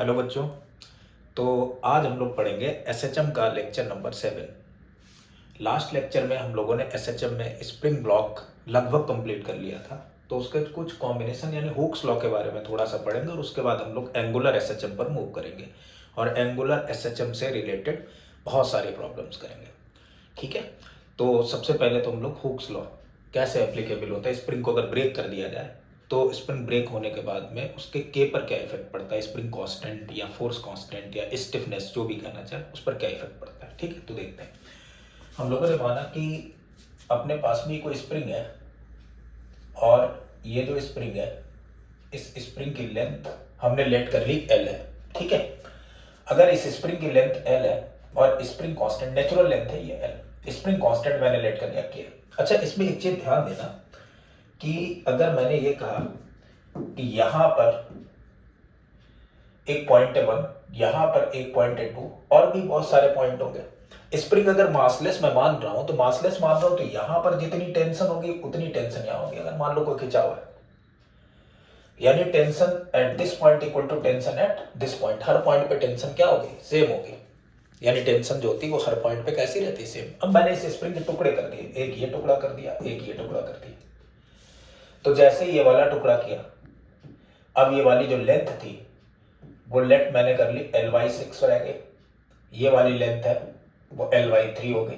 Hello बच्चों। तो आज हम लोग पढ़ेंगे एसएचएम का लेक्चर नंबर 7। लास्ट लेक्चर में हम लोगों ने एसएचएम में स्प्रिंग ब्लॉक लगभग कंप्लीट कर लिया था। तो उसके कुछ कॉम्बिनेशन यानी हुक्स लॉ के बारे में थोड़ा सा पढ़ेंगे और उसके बाद हम लोग एंगुलर एसएचएम पर मूव करेंगे और एंगुलर एसएचएम से रिलेटेड बहुत सारी प्रॉब्लम्स करेंगे। ठीक है, तो सबसे पहले तो हम लोग हुक्स लॉ कैसे एप्लीकेबल होता है। स्प्रिंग को अगर ब्रेक कर दिया जाए तो स्प्रिंग ब्रेक होने के बाद में उसके के पर क्या इफेक्ट पड़ता है, स्प्रिंग कांस्टेंट या फोर्स कांस्टेंट या स्टिफनेस जो भी कहना चाहे उस पर क्या इफेक्ट पड़ता है। ठीक है, तो देखते हैं। हम लोगों ने माना कि अपने पास में कोई स्प्रिंग है और ये जो स्प्रिंग है इस स्प्रिंग की लेंथ हमने लेट कर ली एल है। ठीक है, अगर इस स्प्रिंग की लेंथ एल है और स्प्रिंग कांस्टेंट नेचुरल लेंथ है ये एल, स्प्रिंग कांस्टेंट मैंने लेट कर दिया के। अच्छा, इसमें एक चीज ध्यान देना कि अगर मैंने ये कहा कि यहां पर एक पॉइंट है 1, यहां पर एक पॉइंट है 2 और भी बहुत सारे पॉइंट होंगे। स्प्रिंग अगर मासलेस मैं मान रहा हूं तो मासलेस मान रहा हूं तो यहां पर जितनी टेंशन होगी उतनी टेंशन यहां होगी। अगर मान लो कोई खिंचा हुआ है यानी tension at this point equal to tension at this point, हर पॉइंट पे टेंशन क्या होगी, सेम होगी। यानी टेंशन जो होती है वो हर पॉइंट पे कैसी रहती है, सेम। अब मैंने इस स्प्रिंग के टुकड़े कर दिए, एक ये टुकड़ा कर दिया, एक ये टुकड़ा कर दिया। तो जैसे ये वाला टुकड़ा किया, अब ये वाली जो लेंथ थी वो लेंथ मैंने कर ली Ly6 रह गई, ये वाली लेंथ है वो Ly3 हो गई,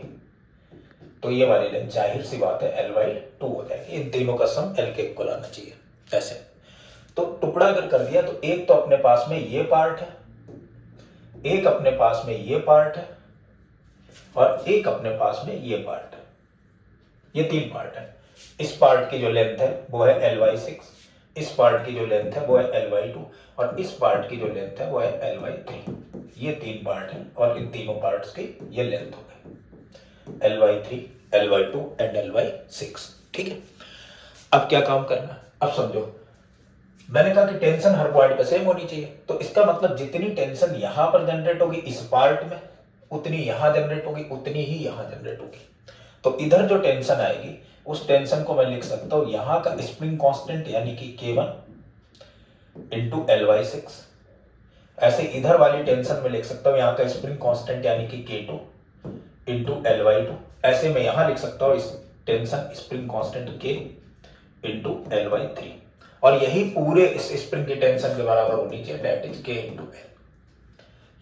तो ये वाली लेंथ जाहिर सी बात है Ly2 हो जाएगी। इन तीनों का सम L के इक्वल आना चाहिए ऐसे। तो टुकड़ा अगर कर दिया तो एक तो अपने पास में ये पार्ट है, एक अपने पास में ये पार्ट है और एक अपने पास में ये पार्ट है। ये तीन पार्ट है। इस पार्ट की जो लेंथ है वो है Ly6, इस पार्ट की जो लेंथ है वो है Ly2 और इस पार्ट की जो लेंथ है वो है Ly3। ये तीन पार्ट है और इन तीनों पार्ट्स की ये लेंथ हो गई Ly3, Ly2 एंड Ly6। ठीक है, अब क्या काम करना है, अब समझो। मैंने कहा कि टेंशन हर पॉइंट पे सेम होनी चाहिए, तो इसका मतलब जितनी टेंशन यहां पर जनरेट होगी इस पार्ट में उतनी यहां जनरेट होगी, उतनी ही यहां जनरेट होगी। तो इधर जो टेंशन आएगी उस टेंशन को मैं लिख सकता हूं यहां का स्प्रिंग कांस्टेंट यानी कि K1 इंटू Ly6। ऐसे इधर वाली टेंशन में लिख सकता हूं यहां का स्प्रिंग कांस्टेंट यानी कि K2 इंटू Ly2। ऐसे मैं यहां लिख सकता हूं इस tension spring constant K into Ly3 और यही पूरे इस स्प्रिंग की टेंशन के बराबर होनी चाहिए, that is K into L।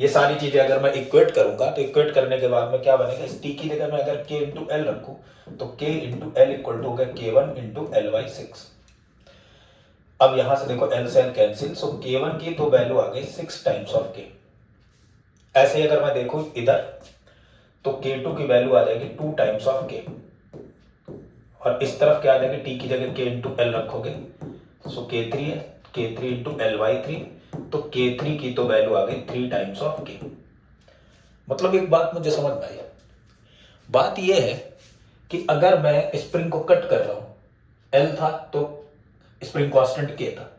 ये सारी चीजें अगर मैं इक्वेट करूंगा तो इक्वेट करने के बाद में क्या बनेगा, इस टी की जगह मैं अगर K इंटू L रखूं तो K into L equal to हो गया K1 इंटू Ly6। अब यहां से देखो L से L कैंसिल, सो K1 की तो वैल्यू आ गई 6 टाइम्स ऑफ K। ऐसे अगर मैं देखूं इधर तो K2 की वैल्यू आ जाएगी 2 टाइम्स ऑफ K और इस तरफ क्या आ जाएगी, T की जगह K इंटू L रखोगे सो K3 है, K3 इंटू Ly3, तो K3 की तो वैल्यू आ गई 3 टाइम्स ऑफ K। मतलब एक बात मुझे समझ में आई, बात यह है कि अगर मैं स्प्रिंग को कट कर रहा हूं, L था तो स्प्रिंग कांस्टेंट K था,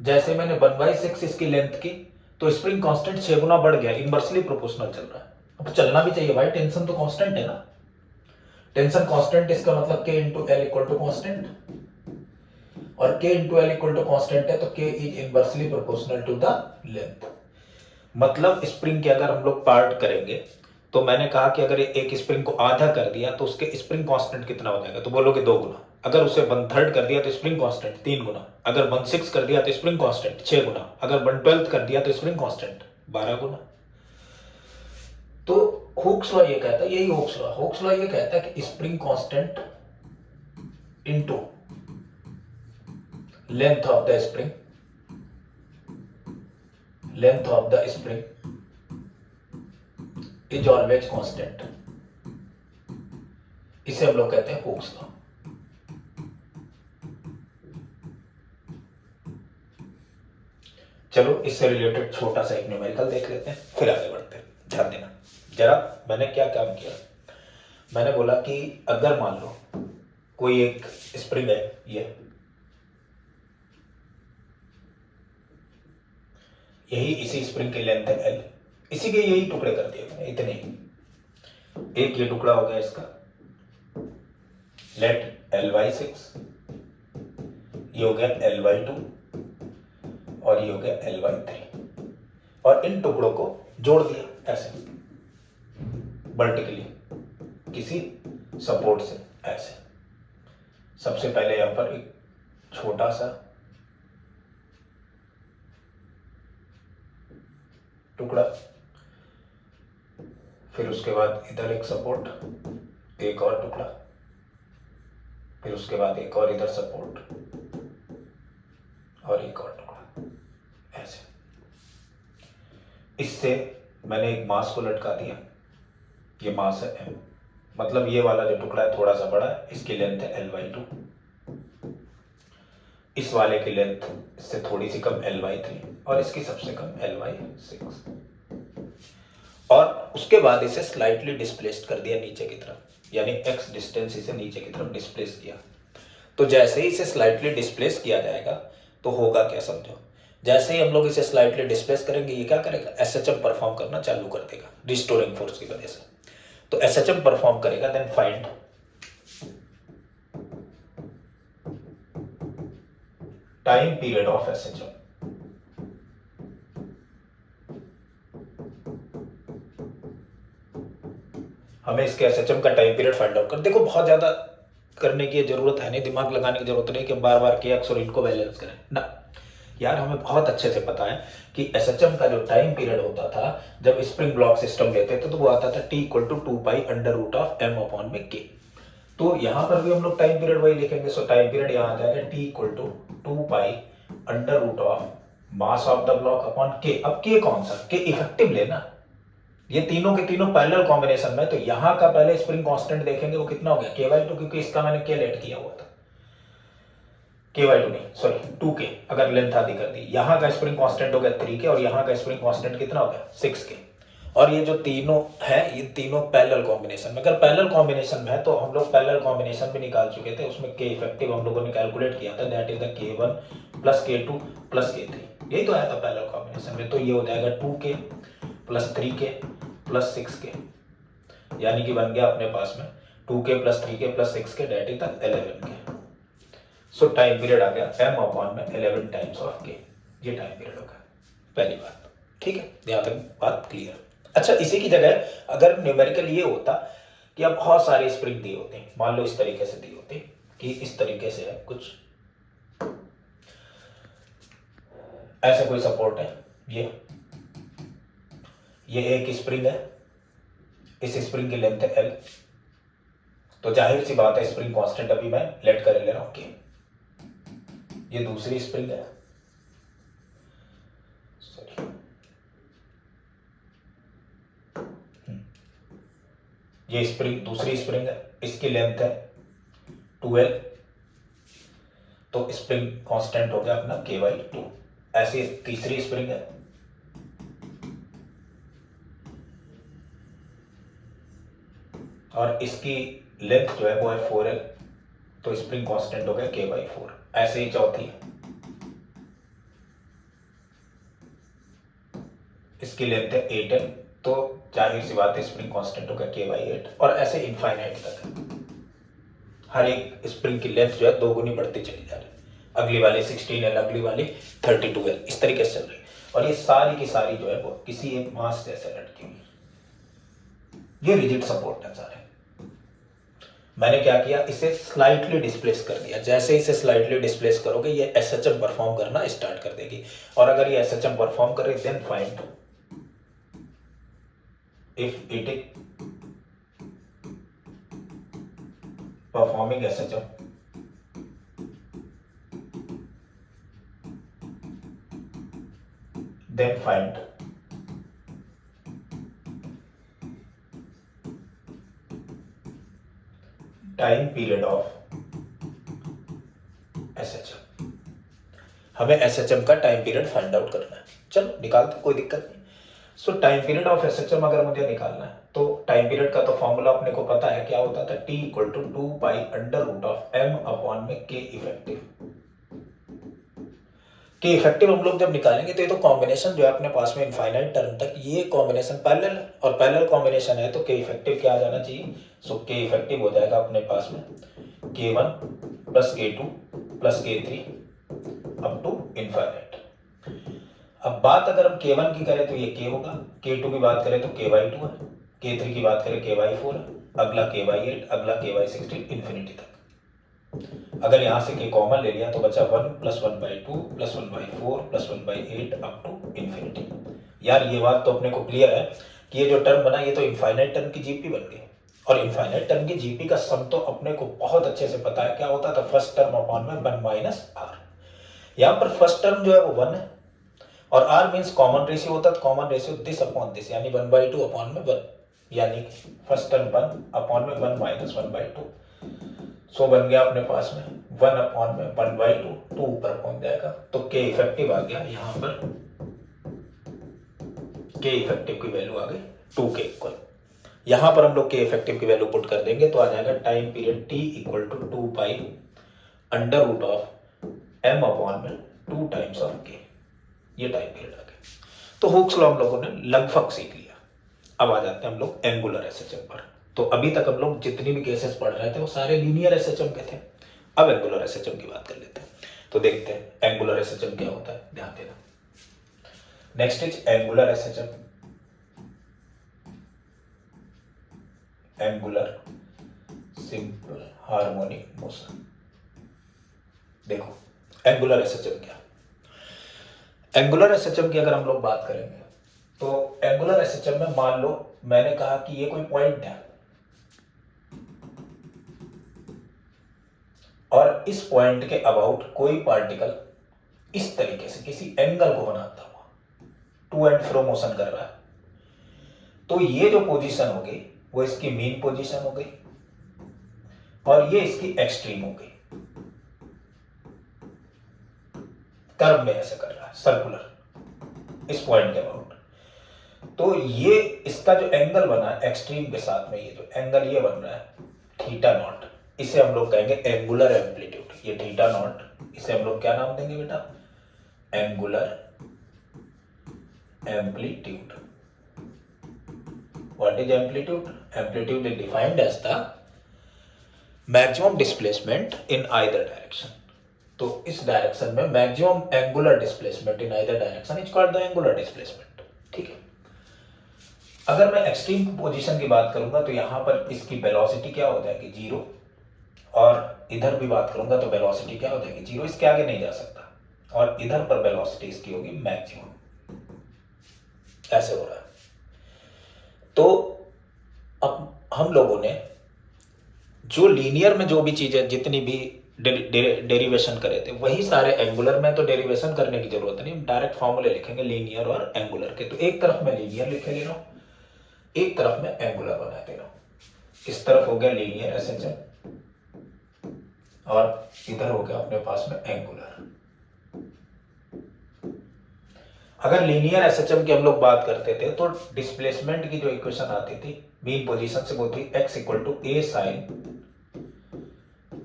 जैसे मैंने 1/6 इसकी लेंथ की तो स्प्रिंग कांस्टेंट 6 गुना बढ़ गया, इनवर्सली प्रोपोर्शनल चल रहा है। अब चलना भी चाहिए भाई, टेंशन तो कांस्टेंट है ना। टेंशन कांस्टेंट इसका मतलब K into L equal to constant और K into L equal to constant है तो K is inversely proportional to the length. मतलब स्प्रिंग के अगर हम लोग पार्ट करेंगे तो मैंने कहा कि अगर एक स्प्रिंग को आधा कर दिया तो उसके स्प्रिंग कांस्टेंट कितना हो जाएगा, तो बोलोगे 2 गुना। अगर उसे 1/3 कर दिया तो स्प्रिंग कांस्टेंट 3 गुना, अगर 1/6 कर दिया तो स्प्रिंग कांस्टेंट 6 गुना, अगर 1/12 कर दिया तो स्प्रिंग कांस्टेंट 12 गुना। तो हुक्स लॉ ये कहता है, यही हुक्स लॉ ये कहता है कि spring constant into length of the spring, length of the spring is always constant. इसे हम लोग कहते हैं हुक्स लॉ। चलो इससे रिलेटेड छोटा सा एक न्यूमेरिकल देख लेते हैं फिर आगे बढ़ते हैं। ध्यान देना जरा, मैंने क्या काम किया। मैंने बोला कि अगर मान लो कोई एक स्प्रिंग है, ये यही इसी स्प्रिंग की लेंथ है L, इसी के यही टुकड़े कर दिए मैंने, इतने ही। एक ये टुकड़ा हो गया इसका, लेट Ly6, ये हो गया Ly2 और ये हो गया Ly3। और इन टुकड़ों को जोड़ दिया ऐसे वर्टिकली किसी सपोर्ट से ऐसे। सबसे पहले यहां पर एक छोटा सा टुकड़ा, फिर उसके बाद इधर एक सपोर्ट, एक और टुकड़ा, फिर उसके बाद एक और इधर सपोर्ट और एक और टुकड़ा ऐसे। इससे मैंने एक मास को लटका दिया, ये मास है m, मतलब ये वाला जो टुकड़ा है थोड़ा सा बड़ा है, इसकी लेंथ है l/2, इस वाले की लेंथ इससे थोड़ी सी कम l/3 और इसकी सबसे कम l/6। और उसके बाद इसे स्लाइटली डिस्प्लेस्ड कर दिया नीचे की तरफ, यानी x डिस्टेंस इसे नीचे की तरफ डिस्प्लेस किया। तो जैसे ही इसे स्लाइटली डिस्प्लेस किया जाएगा तो होगा क्या समझो, जैसे ही हम लोग इसे स्लाइटली डिस्प्लेस करेंगे ये क्या करेगा, SHM परफॉर्म करना चालू कर देगा रिस्टोरिंग फोर्स की वजह से। तो SHM परफॉर्म करेगा, then find time period of SHM। हमें इसके SHM का टाइम पीरियड फाइंड आउट कर, देखो बहुत ज्यादा करने की जरूरत है नहीं, दिमाग लगाने की जरूरत नहीं कि बार बार KX और इनको बैलेंस करें ना यार। हमें बहुत अच्छे से पता है कि SHM का जो टाइम पीरियड होता था जब स्प्रिंग ब्लॉक सिस्टम लेते थे तो वो आता था T = 2π√m/k। तो यहां पर भी हम लोग टाइम पीरियड वही लिखेंगे। सो टाइम पीरियड यहां आ जाएगा T = 2π√m mass of the block upon k। अब k कौन सा, k इफेक्टिव लेना, ये तीनों के तीनों पैरेलल कॉम्बिनेशन में। तो यहां का पहले स्प्रिंग कांस्टेंट देखेंगे वो कितना हो गया, k/2, क्योंकि इसका मैंने k लेट किया हुआ था, k/2 नहीं सॉरी 2k, अगर लेंथ आधी कर दी। यहाँ का स्प्रिंग कांस्टेंट हो गया 3k और यहाँ का स्प्रिंग कांस्टेंट कितना हो गया 6k। और ये जो तीनों है ये तीनों पैरेलल कॉम्बिनेशन में, अगर पैरेलल कॉम्बिनेशन में है तो हम लोग पैरेलल कॉम्बिनेशन भी निकाल चुके थे, उसमें k इफेक्टिव हम लोगों ने कैलकुलेट किया था, that is the k1 + k2 + k3, यही तो आया था पैरेलल कॉम्बिनेशन में। तो ये हो जाएगा 2k + 3k + 6k, यानी कि बन गया अपने पास में 2k + 3k + 6k, that is the 11k। So time period आ गया m/11 टाइम्स ऑफ k, ये टाइम पीरियड होगा पहली बात। ठीक है, यहाँ तक बात क्लियर। अच्छा, इसी की जगह अगर न्यूमेरिकल ये होता कि अब बहुत सारे स्प्रिंग दिए होते हैं, मान लो इस तरीके से दिए होते कि इस तरीके से है कुछ, ऐसे कोई सपोर्ट है, ये एक स्प्रिंग है, इस स्प्रिंग की लेंथ है l, तो जाहिर सी बात है स्प्रिंग कांस्टेंट अभी मैं लेट कर ले रहा हूं k। ये दूसरी स्प्रिंग है, ये स्प्रिंग दूसरी स्प्रिंग है, इसकी लेंथ है 2l, तो स्प्रिंग कांस्टेंट हो गया अपना k/2। ऐसी तीसरी स्प्रिंग है, और इसकी लेंथ जो है वो है 4l, तो स्प्रिंग कांस्टेंट हो गया k/4। ऐसे ही चौथी है, इसकी लेंथ है 8l, तो जाहिर सी बात है स्प्रिंग कांस्टेंट होगा k/8, और ऐसे इनफाइनाइट तक है। हर एक स्प्रिंग की लेंथ जो है 2 गुनी बढ़ती चली जा रही है, अगली वाली 16l, अगली वाली 32l, इस तरीके से चल रही है। और ये सारी की सारी जो है वो किसी एक मास जैसे लटकी हुई, ये रिजिड सपोर्ट है सारे। मैंने क्या किया, इसे स्लाइटली डिस्प्लेस कर दिया। जैसे इसे स्लाइटली डिस्प्लेस करोगे ये SHM परफॉर्म करना स्टार्ट कर देगी, और अगर ये SHM परफॉर्म करे then find if it is performing SHM, then find time period of SHM। हमें SHM का टाइम पीरियड फाइंड आउट करना है, चलो निकालते, कोई दिक्कत नहीं। सो टाइम पीरियड ऑफ SHM अगर मुझे निकालना है तो टाइम पीरियड का तो फॉर्मूला अपने को पता है, क्या होता था, T = 2π√m/k effective. k effective हम लोग जब निकालेंगे तो ये तो कॉम्बिनेशन जो है अपने पास में इनफाइनाइट टर्म तक, ये कॉम्बिनेशन पैरेलल है, और पैरेलल कॉम्बिनेशन है तो k इफेक्टिव क्या आ जाना चाहिए। सो k इफेक्टिव हो जाएगा अपने पास में k1 + k2 + k3 up to infinite. अब बात अगर हम k1 की करें तो ये k होगा, k2 की बात करें तो ky2 है, k3 की बात करें ky4 है, अगला ky8, अगला ky16 इन्फिनिटी तक। अगर यहाँ से k कॉमन ले लिया तो बचा 1 + 1/2 + 1/4 + 1/8 अप टू इन्फिनिटी। यार ये बात तो अपने को क्लियर है कि ये जो टर्म बना ये तो इनफाइनाइट टर्म की जीपी बन गई, और इनफाइनाइट टर्म की जीपी का सम तो अपने को बहुत अच्छे से पता है क्या होता था, फर्स्ट टर्म अपॉन में 1 - r। यहाँ पर फर्स्ट टर्म जो है वो 1 है, और r मीन्स कॉमन रेशियो होता है, common ratio this upon this, यानी 1/2 अपॉन में 1, यानी फर्स्ट टर्म 1 अपॉन में 1 - 1/2। सो बन गया अपने पास में 1 अपॉन में 1/2, 2 ऊपर पहुंच जाएगा, तो k इफेक्टिव आ गया। यहाँ पर k इफेक्टिव की वैल्यू आ गई 2k इक्वल। यहाँ पर हम लोग k इफेक्टिव की वैल्यू पुट कर देंगे तो आ जाएगा time period t equal to 2π √ m upon में 2 टाइम्स ऑफ k। ये टाइम पीरियड आ गया। तो हुक्स लॉ हम लोगों ने लगभग सीख लिया। अब आ जाते हैं हम लोग एंगुलर एसएचएम पर। तो अभी तक हम लोग जितनी भी केसेस पढ़ रहे थे वो सारे लीनियर एसएचएम के थे। अब एंगुलर एसएचएम की बात कर लेते हैं। तो देखते हैं एंगुलर एसएचएम क्या होता है, ध्यान देना। Next is angular SHM. Angular simple harmonic motion. देखो एंगुलर एसएचएम क्या, एंगुलर एसएचएम की अगर हम लोग बात करेंगे तो एंगुलर एसएचएम में मान लो मैंने कहा कि ये कोई पॉइंट है और इस पॉइंट के अबाउट कोई पार्टिकल इस तरीके से किसी एंगल को बनाता हुआ टू एंड फ्रो मोशन कर रहा है, तो ये जो पोजीशन हो गई वो इसकी मीन पोजीशन हो गई और ये इसकी एक्सट्रीम हो गई। कर्व में ऐसे कर रहा है सर्कुलर इस पॉइंट के अबाउट, तो ये इसका जो एंगल बना है एक्सट्रीम के साथ में, ये जो एंगल ये बन रहा है थीटा नॉट, इसे हम लोग कहेंगे एंगुलर एम्पलीट्यूड। ये थीटा नॉट, इसे हम लोग क्या नाम देंगे बेटा, angular amplitude. What is amplitude? Amplitude is defined as the maximum displacement in either direction. तो इस डायरेक्शन में maximum angular displacement in either direction is called the angular displacement. ठीक है। अगर मैं एक्सट्रीम पोजीशन की बात करूंगा तो यहां पर इसकी वेलोसिटी क्या हो जाएगी, 0, और इधर भी बात करूंगा तो वेलोसिटी क्या हो जाएगी, 0, इसके आगे नहीं जा सकता, और इधर पर वेलोसिटी इसकी होगी मैक्सिमम। ऐसे हो रहा है। तो अब हम लोगों ने जो लीनियर में जो भी चीजें जितनी भी डेरिवेशन करे थे वही सारे एंगुलर में तो डेरिवेशन करने की जरूरत नहीं, डायरेक्ट फॉर्मूले लिखेंगे लीनियर और एंगुलर के। तो एक तरफ मैं लीनियर लिखे ले रहा हूं, एक तरफ मैं एंगुलर बना दे रहा हूं। इस तरफ हो गया लीनियर एसएचएम और इधर हो गया अपने पास में एंगुलर। अगर लीनियर एसएचएम की हम लोग बात करते थे तो डिस्प्लेसमेंट की जो इक्वेशन आती थी मीन पोजीशन से, वो थी x equal to a sin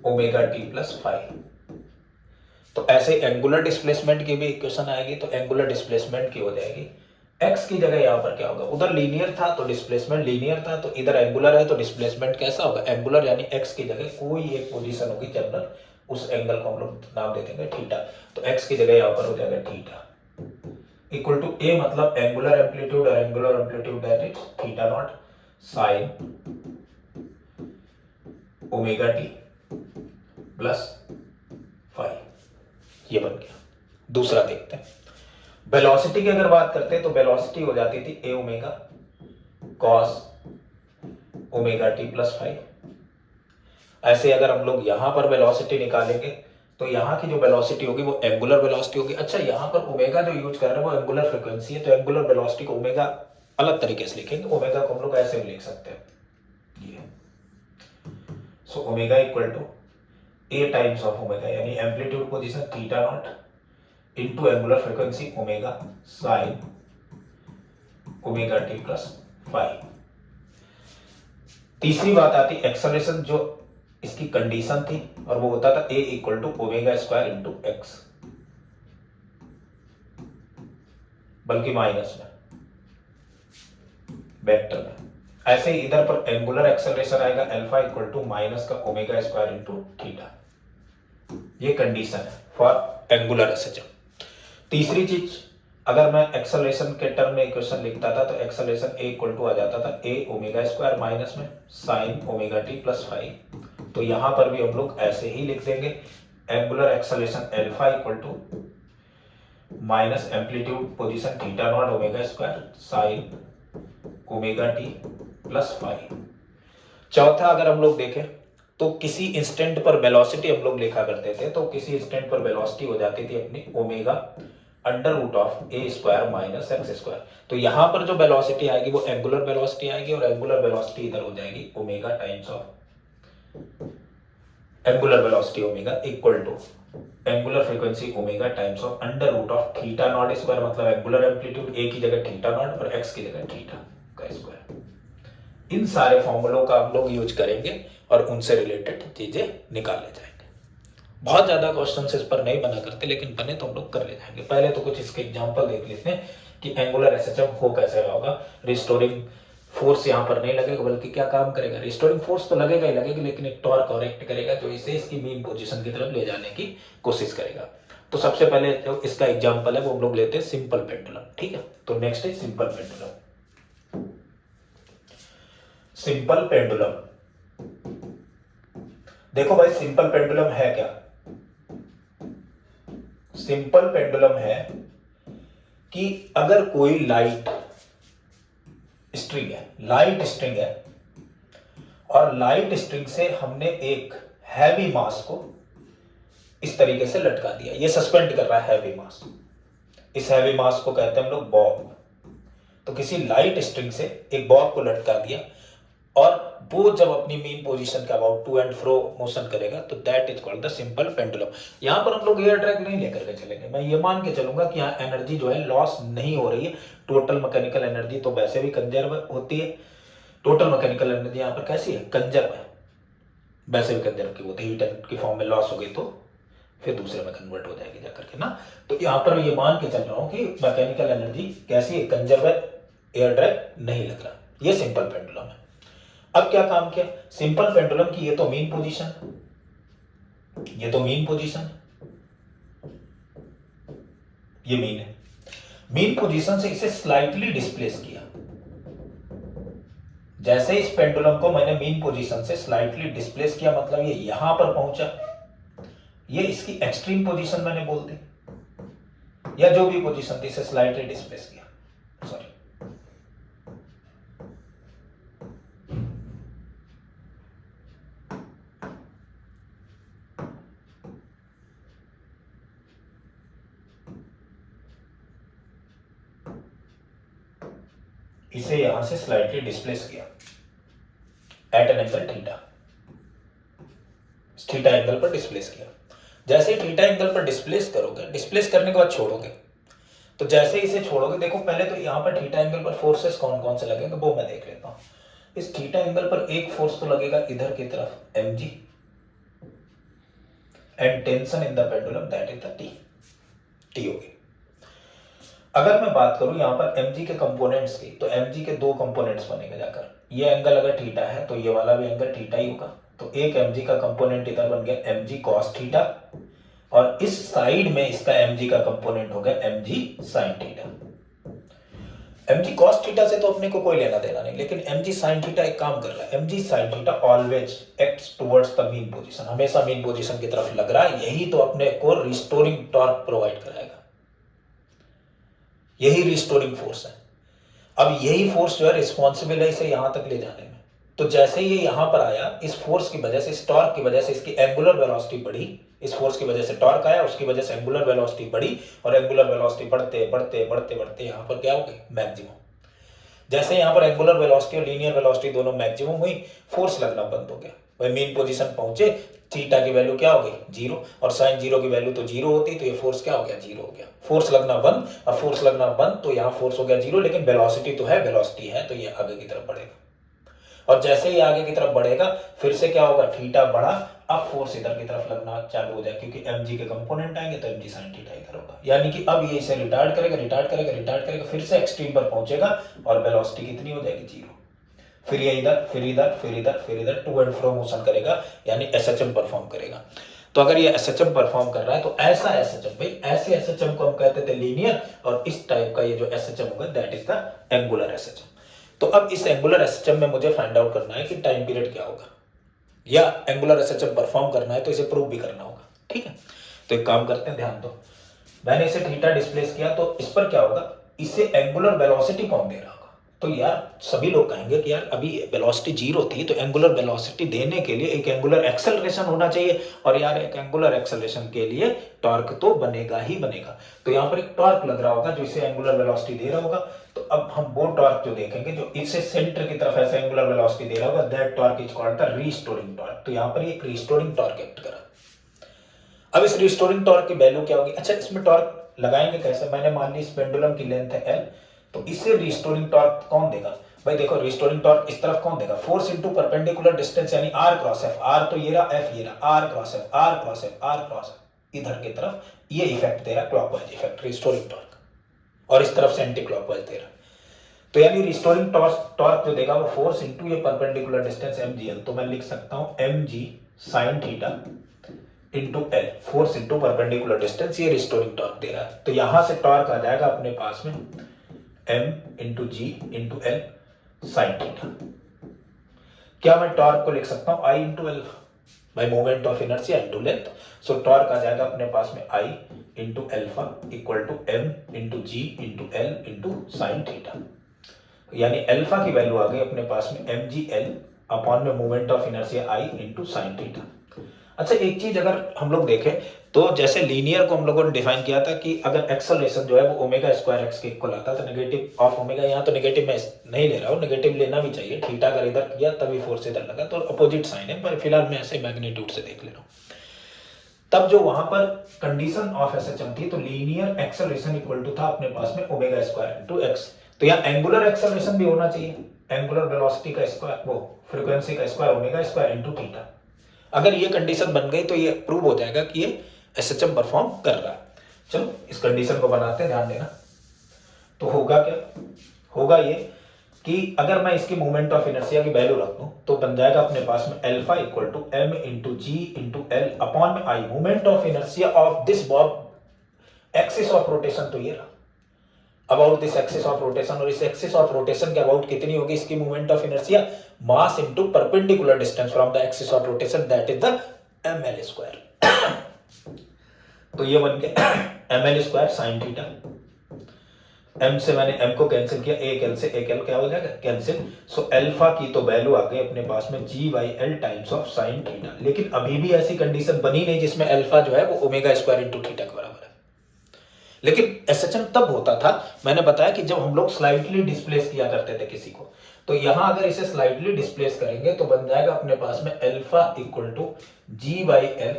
omega t plus five. तो ऐसे एंगुलर डिस्प्लेसमेंट की भी इक्वेशन आएगी, तो एंगुलर डिस्प्लेसमेंट की हो जाएगी x की जगह यहाँ पर क्या होगा, उधर लीनियर था तो डिस्प्लेसमेंट लीनियर था, तो इधर एंगुलर है तो डिस्प्लेसमेंट कैसा होगा, एंगुलर, यानी x की जगह कोई एक पोजीशन होगी जनरल, उस एंगल को हम लोग नाम दे देंगे थीटा। तो x की जगह यहाँ पर हो जाएगा थीटा इक्वल टू a मतलब एंगुलर एम्पलीट्यूड, और angular amplitude that is theta naught sign omega T plus five. ये बन गया। दूसरा देखते हैं वेलोसिटी की अगर बात करते हैं तो वेलोसिटी हो जाती थी a omega cos omega T plus five. ऐसे अगर हम लोग यहां पर वेलोसिटी निकालेंगे तो यहाँ की जो वेलोसिटी होगी वो एंगुलर वेलोसिटी होगी। अच्छा यहाँ पर ओमेगा जो यूज कर रहे हैं वो एंगुलर फ्रीक्वेंसी है, तो एंगुलर वेलोसिटी को ओमेगा अलग तरीके से लिखेंगे। ओमेगा को हम लोग ऐसे भी लिख सकते हैं, ये so omega equal to a times of omega, यानी amplitude position theta naught into angular frequency omega sine omega T plus five. तीसरी बात आती एक्सेलरेशन, जो इसकी कंडीशन थी और वो होता था a equal to omega square into X, बल्कि माइनस में वेक्टर में। ऐसे ही इधर पर एंगुलर एक्सेलरेशन आएगा अल्फा इक्वल टू माइनस का ओमेगा स्क्वायर इंटू थीटा। ये कंडीशन है फॉर एंगुलर एसएचएम। तीसरी चीज अगर मैं एक्सेलरेशन के टर्म में इक्वेशन लिखता था तो एक्सेलरेशन ए इक्वल टू आ जाता था ए ओमेगा स्क्वायर माइनस में sign omega T plus five. तो यहां पर भी हम लोग ऐसे ही लिख देंगे, angular acceleration alpha equal to minus amplitude position theta naught omega square sine omega T plus five. चौथा अगर हम लोग देखें तो किसी इंस्टेंट पर वेलोसिटी हम लोग लिखा करते थे, तो किसी इंस्टेंट पर वेलोसिटी हो जाती थी अपनी omega under root of A square minus X square. तो यहां पर जो वेलोसिटी आएगी वो एंगुलर वेलोसिटी आएगी और एंगुलर वेलोसिटी इधर हो जाएगी omega times of angular velocity omega equal to angular frequency omega times of under root of theta naught square, मतलब एंगुलर एम्पलीट्यूड ए की जगह थीटा नॉट और एक्स की जगह थीटा का स्क्वायर। इन सारे फॉर्मूलों का हम लोग यूज करेंगे और उनसे रिलेटेड चीजें निकाले जाएंगे। बहुत ज्यादा क्वेश्चंस इस पर नहीं बना करते, लेकिन बने तो हम लोग कर ले जाएंगे। पहले तो कुछ इसके एग्जांपल देख लेते हैं कि एंगुलर एसएचएम हो कैसे रहा होगा। रिस्टोरिंग फोर्स यहाँ पर नहीं लगेगा, बल्कि क्या काम करेगा, रिस्टोरिंग फोर्स तो लगेगा ही लगेगा, लेकिन एक टॉर्क और एक्ट करेगा जो इसे इसकी मीन पोजीशन की तरफ ले जाने की कोशिश करेगा। तो सबसे पहले जो इसका एग्जाम्पल है वो हम लोग लेते हैं सिंपल पेंडुलम। ठीक है, तो नेक्स्ट है सिंपल पेंडुलम। सिंपल पेंडुलम, देखो भाई सिंपल पेंडुलम है क्या? सिंपल पेंडुलम है कि अगर कोई लाइट स्ट्रिंग है और लाइट स्ट्रिंग से हमने एक हैवी मास को इस तरीके से लटका दिया, ये सस्पेंड कर रहा है हैवी मास, इस हैवी मास को कहते हैं हम लोग बॉब। तो किसी लाइट स्ट्रिंग से एक बॉब को लटका दिया और वो जब अपनी मीन पोजीशन के about to and fro motion करेगा तो that is called the simple pendulum. यहां पर हम लोग एयर ड्रैग नहीं लेकर के चलेंगे, मैं ये मान के चलूंगा कि यहाँ एनर्जी जो है लॉस नहीं हो रही है। टोटल मैकेनिकल एनर्जी तो वैसे भी कंजर्व होती है, टोटल मैकेनिकल एनर्जी यहाँ पर कैसी है, कंजर्व है, वैसे भी कंजर्व की होती है। हीट की फॉर्म में लॉस हो गई तो फिर दूसरे में कन्वर्ट हो जाएगी जाकर के ना। तो यहाँ पर ये मान के चल रहा हूँ कि मैकेनिकल एनर्जी कैसी है, कंजर्व है, एयर ड्रैग नहीं लग रहा, ये सिंपल पेंडुलम है। अब क्या काम किया, सिंपल पेंडुलम की ये तो मीन पोजीशन, ये तो मीन पोजीशन, ये मीन है, मीन पोजीशन से इसे स्लाइटली डिस्प्लेस किया। जैसे इस पेंडुलम को मैंने मीन पोजीशन से स्लाइटली डिस्प्लेस किया, मतलब ये यहां पर पहुंचा, ये इसकी एक्सट्रीम पोजीशन मैंने बोल दी, या जो भी पोजीशन थी इसे स्लाइटली डिस्प्लेस किया, सॉरी। इसे यहां से स्लाइटली डिस्प्लेस किया at an angle theta, theta angle पर डिस्प्लेस किया। जैसे ही थीटा एंगल पर डिस्प्लेस करोगे, डिस्प्लेस करने के बाद छोड़ोगे, तो जैसे इसे छोड़ोगे, देखो पहले तो यहां पर थीटा एंगल पर फोर्सेस कौन कौन से लगेंगे वो मैं देख लेता हूं। इस थीटा एंगल पर एक फोर्स तो लगेगा इधर की तरफ mg, and tension in the pendulum that is the T होगी। अगर मैं बात करूं यहां पर mg के कंपोनेंट्स की, तो mg के दो कंपोनेंट्स बनेंगे जाकर, ये एंगल अगर थीटा है तो ये वाला भी एंगल थीटा ही होगा। तो एक mg का कंपोनेंट इधर बन गया mg cos थीटा, और इस साइड में इसका mg का कंपोनेंट हो गया mg sin theta. mg cos theta से तो अपने को कोई लेना देना नहीं, लेकिन mg sin थीटा एक काम कर रहा है, mg sin theta always acts towards the mean position, हमेशा मीन पोजीशन की तरफ लग रहा है, यही तो अपने को रिस्टोरिंग टॉर्क प्रोवाइड कराएगा, यही रिस्टोरिंग फोर्स है। अब यही फोर्स जो है रिस्पॉन्सिबल है इसे यहां तक ले जाने में। तो जैसे ये यहां पर आया, इस फोर्स की वजह से, इस टॉर्क की वजह से इसकी एंगुलर वेलोसिटी बढ़ी, इस फोर्स की वजह से टॉर्क आया, उसकी वजह से एंगुलर वेलोसिटी बढ़ी, और एंगुलर वेलोसिटी बढ़ते बढ़ते बढ़ते बढ़ते यहां पर क्या हो गई, मैक्सिमम। जैसे यहां पर एंगुलर वेलोसिटी और लीनियर वेलोसिटी दोनों मैक्सिमम हुई, फोर्स लगना बंद हो गया, वही मीन पोजीशन पहुंचे, थीटा की वैल्यू क्या हो गई, जीरो, और साइन जीरो की वैल्यू तो जीरो होती, तो ये फोर्स क्या हो गया, जीरो हो गया, फोर्स लगना बंद। और फोर्स लगना बंद तो यहाँ फोर्स हो गया जीरो, लेकिन वेलोसिटी तो है, वेलोसिटी है, तो ये आगे की तरफ बढ़ेगा, और जैसे ही आगे की तरफ बढ़ेगा फिर से क्या होगा, थीटा बढ़ा, अब फोर्स इधर की तरफ लगना चालू हो जाए, क्योंकि mg के कंपोनेंट आएंगे तो mg sin थीटा इधर होगा, यानी कि अब ये इसे रिटार्ड करेगा, रिटार्ड करेगा, रिटार्ड करेगा, फिर से एक्सट्रीम पर पहुंचेगा और वेलोसिटी कितनी हो जाएगी, जीरो। फिर ये इधर, फिर इधर, फिर इधर, फिर इधर टू एंड फ्रो मोशन करेगा, यानी एसएचएम परफॉर्म करेगा। तो अगर ये एसएचएम परफॉर्म कर रहा है तो ऐसा एसएचएम, भाई ऐसे एसएचएम को हम कहते थे लीनियर, और इस टाइप का ये जो एसएचएम होगा that is the angular SHM. तो अब इस एंगुलर एसएचएम में मुझे फाइंड आउट करना है कि टाइम पीरियड क्या होगा, या एंगुलर एसएचएम परफॉर्म करना है तो इसे प्रूव भी करना होगा। ठीक है, तो एक काम करते हैं, ध्यान दो, मैंने इसे थीटा डिस्प्लेस किया तो इस पर क्या होगा, इसे एंगुलर वेलोसिटी कौन दे रहा होगा। तो यार सभी लोग कहेंगे कि यार अभी वेलोसिटी जीरो थी, तो एंगुलर वेलोसिटी देने के लिए एक एंगुलर एक्सेलरेशन होना चाहिए, और यार एक एंगुलर एक्सेलरेशन के लिए टॉर्क तो बनेगा ही बनेगा। तो यहाँ पर एक टॉर्क लग रहा होगा जो इसे एंगुलर वेलोसिटी दे रहा होगा। तो अब हम वो टॉर्क जो देखेंगे जो इसे सेंटर की तरफ ऐसे एंगुलर वेलोसिटी दे रहा होगा, that torque is called the restoring torque. तो यहाँ पर एक रीस्टोरिंग टॉर्क एक्ट करा। अब इस रिस्टोरिंग टॉर्क की वैल्यू क्या होगी, अच्छा इसमें टॉर्क लगाएंगे कैसे, मैंने मान ली इस पेंडुलम की लेंथ है L, तो इससे रिस्टोरिंग टॉर्क कौन देगा, भाई देखो रिस्टोरिंग टॉर्क इस तरफ कौन देगा, फोर्स इनटू परपेंडिकुलर डिस्टेंस यानी r क्रॉस f, r तो ये रहा, f ये रहा, r cross f, r cross f, r cross f, इधर की तरफ ये इफेक्ट दे रहा, क्लॉकवाइज इफेक्ट रिस्टोरिंग टॉर्क, और इस तरफ से एंटी क्लॉकवाइज दे रहा। तो यानी रिस्टोरिंग टॉर्क जो देगा वो फोर्स इनटू ये परपेंडिकुलर डिस्टेंस mgl, तो मैं लिख सकता हूं mg sin theta into L, force into perpendicular distance, ये रिस्टोरिंग टॉर्क दे रहा है। तो यहां से टॉर्क आ जाएगा अपने पास में m इंटू जी इंटू एल साइन थीटा। क्या मैं टॉर्क को लिख सकता हूं I into L, by moment of inertia into length. So torque आ जाएगा अपने पास में I into alpha equal to m into ji into L into sine theta, यानी एल्फा की वैल्यू आ गई अपने पास में mgl अपॉन में moment of inertia I into sine theta. अच्छा एक चीज अगर हम लोग देखें तो जैसे लीनियर को हम लोगों ने डिफाइन किया था कि अगर एक्सेलरेशन जो है वो ओमेगा स्क्वायर एक्स के इक्वल आता है, तो नेगेटिव ऑफ ओमेगा, यहाँ तो नेगेटिव मैं नहीं ले रहा हूँ, नेगेटिव लेना भी चाहिए, थीटा अगर इधर किया तभी फोर्स इधर लगा, तो अपोजिट साइन है, पर फिलहाल मैं ऐसे मैग्नीट्यूड से देख ले रहा हूँ। तब जो वहां पर कंडीशन ऑफ एसएचएम थी तो लीनियर एक्सेलरेशन इक्वल टू था अपने पास में ओमेगा स्क्वायर इनटू एक्स, तो यहाँ एंगुलर एक्सेलरेशन भी होना चाहिए, एंगुलर वेलोसिटी का स्क्वायर, वो फ्रीक्वेंसी का square omega square into theta. अगर ये कंडीशन बन गई तो ये प्रूव हो जाएगा कि ये एसएचएम परफॉर्म कर रहा है। चलो इस कंडीशन को बनाते हैं, ध्यान देना। तो होगा क्या, होगा ये कि अगर मैं इसकी मोमेंट ऑफ इनर्शिया की वैल्यू रख दूं तो बन जाएगा अपने पास में alpha equal to m into ji into L upon में I, moment of inertia of this bob axis of rotation, तो ये रहा about this axis of rotation, और इस एक्सिस ऑफ रोटेशन के अबाउट कितनी होगी इसकी moment of inertia, mass into perpendicular distance from the axis of rotation, that is the ml square. तो ये बन गया ml square sin theta, m से मैंने m को कैंसिल किया, एक l से एक l क्या हो जाएगा कैंसिल, सो अल्फा की तो वैल्यू आ गई अपने पास में g by l times of sin theta. लेकिन अभी भी ऐसी कंडीशन बनी नहीं जिसमें अल्फा जो है वो ओमेगा स्क्वायर इंटू थीटा के बराबर है। लेकिन एसएचएम तब होता था, मैंने बताया कि जब हम लोग स्लाइटली डिस्प्लेस किया करते थे किसी को, तो यहां अगर इसे स्लाइटली डिस्प्लेस करेंगे तो बन जाएगा अपने पास में alpha equal to g by l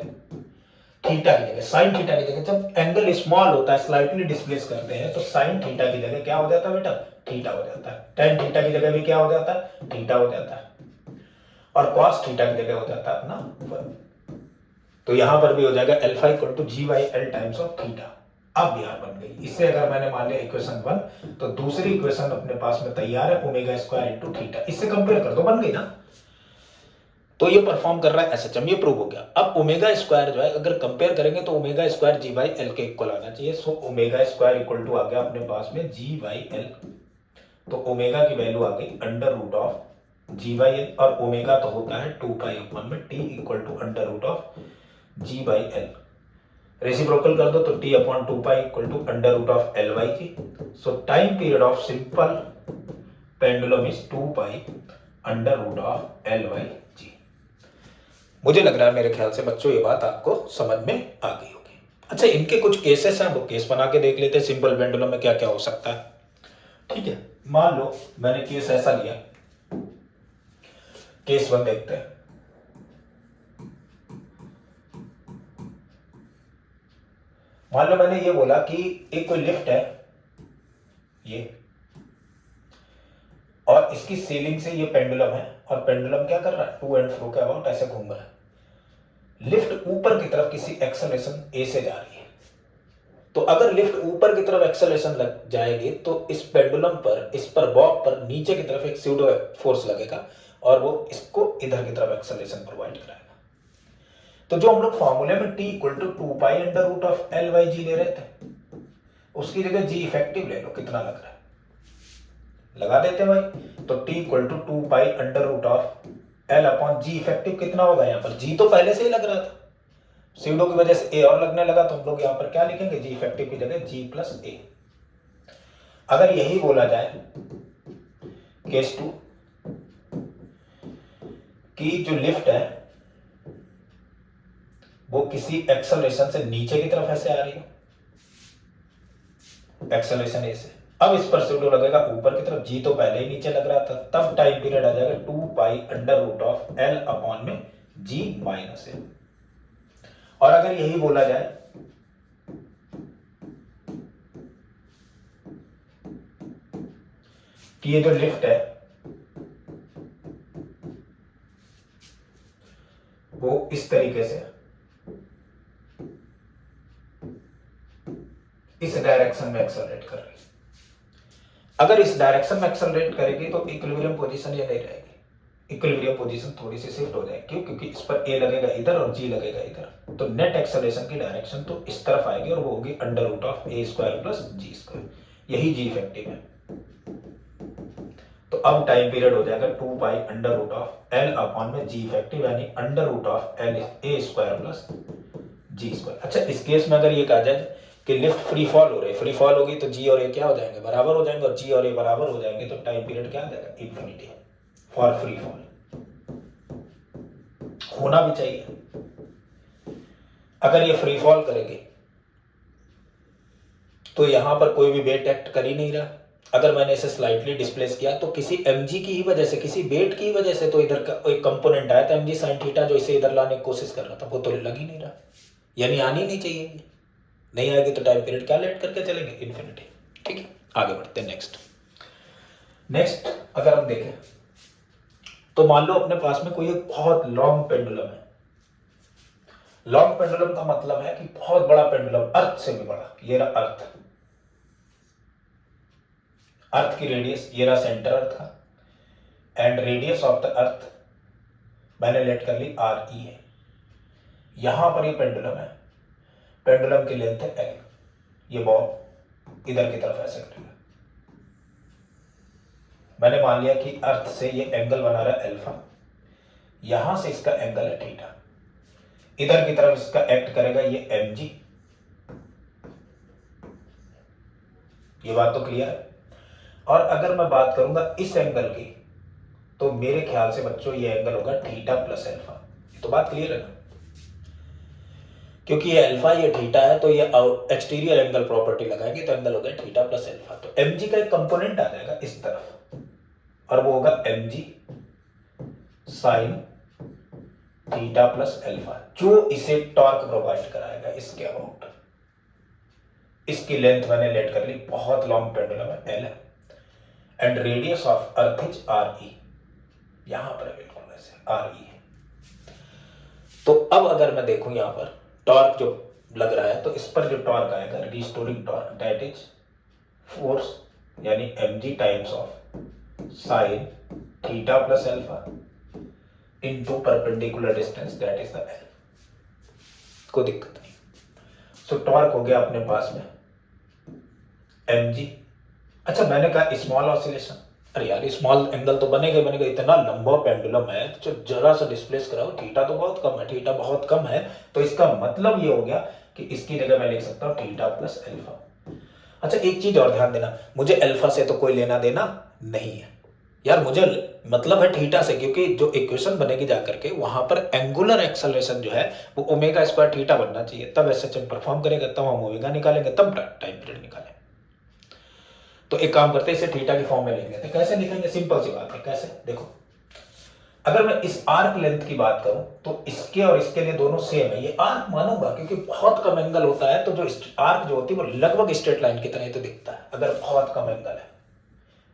theta की जगह साइन थीटा की जगह, जब एंगल स्मॉल होता है स्लाइटली डिस्प्लेस करते हैं तो साइन थीटा की जगह क्या हो जाता है बेटा, थीटा हो जाता है, टेन थीटा की जगह भी क्या हो जाता है, थीटा हो जाता है, और कॉस थीटा की जगह हो जाता है अपना। तो यहां पर भी हो जाएगा alpha equal to g by l times of theta. अब यार बन गई, इससे अगर मैंने मान लिया इक्वेशन 1 तो दूसरी इक्वेशन अपने पास में तैयार है, ओमेगा स्क्वायर इनटू थीटा, इससे कंपेयर कर दो, बन गई ना। तो ये परफॉर्म कर रहा है एसएचएम, ये प्रूव हो गया। अब ओमेगा स्क्वायर जो है अगर कंपेयर करेंगे तो omega square G by L के इक्वल आना चाहिए, so omega square equal to आ गया अपने पास में जी बाई एल, तो ओमेगा की वैल्यू आ गई under root of G by L, और ओमेगा तो होता है 2 पाई अपॉन में T equal to under root of G by L, reciprocal कर दो तो t upon 2 pi equal to under root of L by G. So time period of simple pendulum is 2 pi under root of L by G. मुझे लग रहा है मेरे ख्याल से बच्चों ये बात आपको समझ में आ गई होगी। अच्छा इनके कुछ केसेस हैं, वो केस बना के देख लेते हैं सिंपल पेंडुलम में क्या क्या हो सकता है। ठीक है, मान लो मैंने केस ऐसा लिया, केस 1 देखते हैं। मान लो मैंने ये बोला कि एक कोई लिफ्ट है ये, और इसकी सीलिंग से ये पेंडुलम है, और पेंडुलम क्या कर रहा है, टू एंड फ्रो के अबाउट ऐसे घूम रहा है। लिफ्ट ऊपर की तरफ किसी एक्सेलरेशन ए से जा रही है, तो अगर लिफ्ट ऊपर की तरफ एक्सेलरेशन लग जाएगी तो इस पेंडुलम पर, इस पर बॉब पर नीचे की तरफ एक स्यूडो फोर्स लगेगा और वो इसको इधर की तरफ एक्सेलरेशन प्रोवाइड कराएगा। तो जो हम लोग फॉर्मूले में t equal to 2 pi under root of L by G ले रहे थे, उसकी जगह जी इफेक्टिव ले लो, कितना लग रहा है लगा देते हैं भाई। तो t equal to 2 pi under root of l upon g effective कितना होगा, यहाँ पर जी तो पहले से ही लग रहा था, सीडो की वजह से ए और लगने लगा, तो हम लोग यहाँ पर क्या लिखेंगे, जी इफेक्टिव की जगह जी प्लस ए। अगर यही बोला जाए केस 2 कि जो लिफ्ट है वो किसी एक्सेलरेशन से नीचे की तरफ ऐसे आ रही है, एक्सेलरेशन ए से, अब इस पर सीडो लगेगा ऊपर की तरफ, जी तो पहले ही नीचे लग रहा था, तब टाइम पीरियड आ जाएगा 2 pi under root of l upon में जी माइनस ए। और अगर यही बोला जाए कि ये जो लिफ्ट है वो इस तरीके से इस डायरेक्शन में एक्सेलरेट कर रही है, अगर इस डायरेक्शन में एक्सेलरेट करेगी तो इक्विलिब्रियम पोजीशन ये नहीं रहेगी, इक्विलिब्रियम पोजीशन थोड़ी सी शिफ्ट हो जाएगी। क्यों? क्योंकि इस पर ए लगेगा इधर और जी लगेगा इधर, तो नेट एक्सेलरेशन की डायरेक्शन तो इस तरफ आएगी और वो होगी under root of A square plus g square, यही जी इफेक्टिव है। तो अब टाइम पीरियड हो जाएगा 2 pi under root of l upon में जी इफेक्टिव, यानी under root of l a square plus g square. अच्छा, इस केस में अगर ये कहा जाए कि लिफ्ट फ्री फॉल हो रही है, फ्री फॉल होगी तो जी और ए क्या हो जाएंगे, बराबर हो जाएंगे, और जी और ए बराबर हो जाएंगे तो टाइम पीरियड क्या आ जाएगा, इंफिनिटी फॉर फ्री फॉल। होना भी चाहिए, अगर ये फ्री फॉल करेगी तो यहां पर कोई भी वेट एक्ट कर ही नहीं रहा। अगर मैंने इसे स्लाइटली डिस्प्लेस किया तो किसी mg की ही वजह से, किसी वेट की वजह से, तो इधर का एक कंपोनेंट आया था mg sin थीटा जो इसे इधर लाने की कोशिश कर रहा था, वो तो लग ही नहीं रहा, यानी आनी नहीं चाहिए, नहीं आएगी तो टाइम पीरियड क्या लेट करके चलेंगे, इन्फिनिटी। ठीक है, आगे बढ़ते हैं। नेक्स्ट अगर हम देखें तो मान लो अपने पास में कोई एक बहुत लॉन्ग पेंडुलम है। लॉन्ग पेंडुलम का मतलब है कि बहुत बड़ा पेंडुलम, अर्थ से भी बड़ा। ये रहा अर्थ, अर्थ की रेडियस, ये रहा सेंटर अर्थ का, एंड रेडियस ऑफ द अर्थ मैंने लेट कर ली आर ई है। यहां पर ये पेंडुलम है, पेंडुलम की लेंथ है एल, ये बॉल इधर की तरफ ऐसे करेगा। मैंने मान लिया कि अर्थ से ये एंगल बना रहा है अल्फा, यहां से इसका एंगल है थीटा, इधर की तरफ इसका एक्ट करेगा ये एम जी। ये बात तो क्लियर है। और अगर मैं बात करूंगा इस एंगल की, तो मेरे ख्याल से बच्चों ये एंगल होगा थीटा प्लस अल्फा। तो बात क्लियर है ना, क्योंकि ये अल्फा ये थीटा है, तो ये एक्सटीरियर एंगल प्रॉपर्टी लगाएंगे तो एंगल होगा थीटा प्लस अल्फा। तो एम जी का एक कंपोनेंट आ जाएगा इस तरफ, और वो होगा m g sine theta plus alpha, जो इसे टॉर्क प्रोवाइड कराएगा इसके अबाउट। इसकी लेंथ मैंने लेट कर ली, बहुत लॉन्ग पेंडुलम है L, and radius of earth is R E, यहां पर बिल्कुल ऐसे आर ई है। तो अब अगर मैं देखूं यहां पर टॉर्क जो लग रहा है, तो इस पर जो टॉर्क आएगा restoring torque, that is force, यानी M G times of sine theta plus alpha into perpendicular distance, that is the L. कोई दिक्कत नहीं। सो टॉर्क हो गया अपने पास में एम जी। अच्छा, मैंने कहा स्मॉल ऑसिलेशन, अरे यार स्मॉल एंगल तो बनेगा बनेगा, इतना लंबा पेंडुलम है तो जरा सा डिस्प्लेस कराओ, थीटा तो बहुत कम है, थीटा बहुत कम है, तो इसका मतलब ये हो गया कि इसकी जगह मैं लिख सकता हूं थीटा प्लस अल्फा। अच्छा, एक चीज और ध्यान देना, मुझे अल्फा से तो कोई लेना देना नहीं है यार, मुझे मतलब है थीटा से, क्योंकि जो इक्वेशन बनेगी जाकर के वहां पर एंगुलर एक्सेलरेशन जो है वो ओमेगा स्क्वायर थीटा बनना चाहिए, तब एसएचएम परफॉर्म करेगा, तब हम ओमेगा निकालेंगे, तब टाइम पीरियड निकालेंगे। तो एक काम करते हैं, इसे थीटा की फॉर्म में लिख लेते हैं। कैसे लिखेंगे, सिंपल सी बात है। कैसे, देखो, अगर मैं इस आर्क लेंथ की बात करूं तो इसके और इसके लिए दोनों सेम है, ये आर्क मानूंगा क्योंकि बहुत कम एंगल होता है, तो जो आर्क जो होती है वो लगभग स्ट्रेट लाइन की तरह ही तो दिखता है। अगर बहुत कम एंगल है,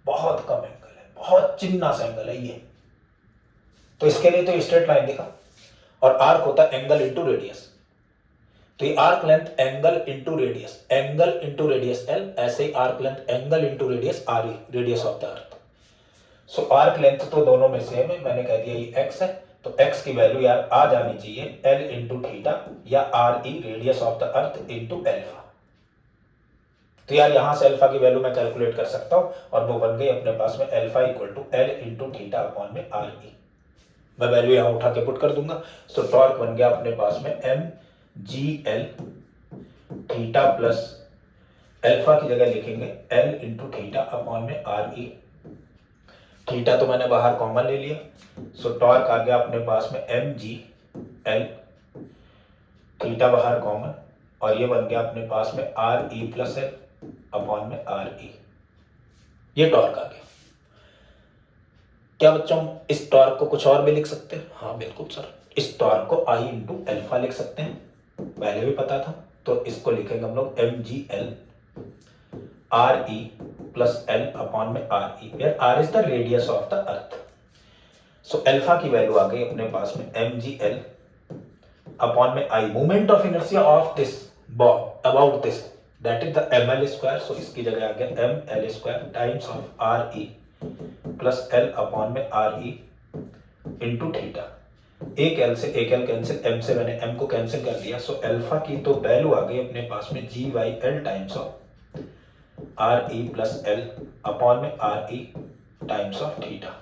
बहुत कम एंगल है, बहुत चिन्ना सा एंगल है ये, तो इसके लिए तो स्ट्रेट लाइन दिखा, और आर्क होता है एंगल इंटू रेडियस, तो ये arc length angle into radius, angle into radius L, ऐसे ही arc length angle into radius R E, radius of the earth. So arc length तो दोनों में सेम है, मैंने कह दिया ये एक्स है, तो x की वैल्यू यार आ जानी चाहिए l इंटू थीटा या are E radius of the earth into alpha. तो यार यहां से अल्फा की वैल्यू मैं कैलकुलेट कर सकता हूं और वो बन गई अपने पास में alpha equal to l into theta upon में आर ई। मैं वैल्यू यहां उठा के पुट कर दूंगा। सो टॉर्क बन गया अपने पास में M G l theta plus alpha की जगह लिखेंगे एल इंटू थीटा अपॉन में आर ई। थीटा तो मैंने बाहर कॉमन ले लिया, सो टॉर्क आ गया अपने पास में एम जी एल, थीटा बाहर कॉमन, और ये बन गया अपने पास में R E plus L upon में आर ई। ये टॉर्क आ गया। क्या बच्चों इस टॉर्क को कुछ और भी लिख सकते हैं? हाँ बिल्कुल सर, इस टॉर्क को आई इंटू एल्फा लिख सकते हैं, पहले भी पता था। तो इसको लिखेंगे हम लोग एम जी L R E plus L upon में are E, where R is the radius of the earth. So alpha की वैल्यू आ गई अपने पास में एम जी एल अपॉन में I, moment of inertia of this ball about this, that is the M L square. So इसकी जगह आ गया M L square times of R E plus L upon में आर ई इंटू थीटा। एक L से एक L cancel, M से मैंने एम को कैंसिल कर दिया। सो एल्फा की तो वैल्यू आ गई अपने पास में g y l times of R E plus L upon में are e times of theta.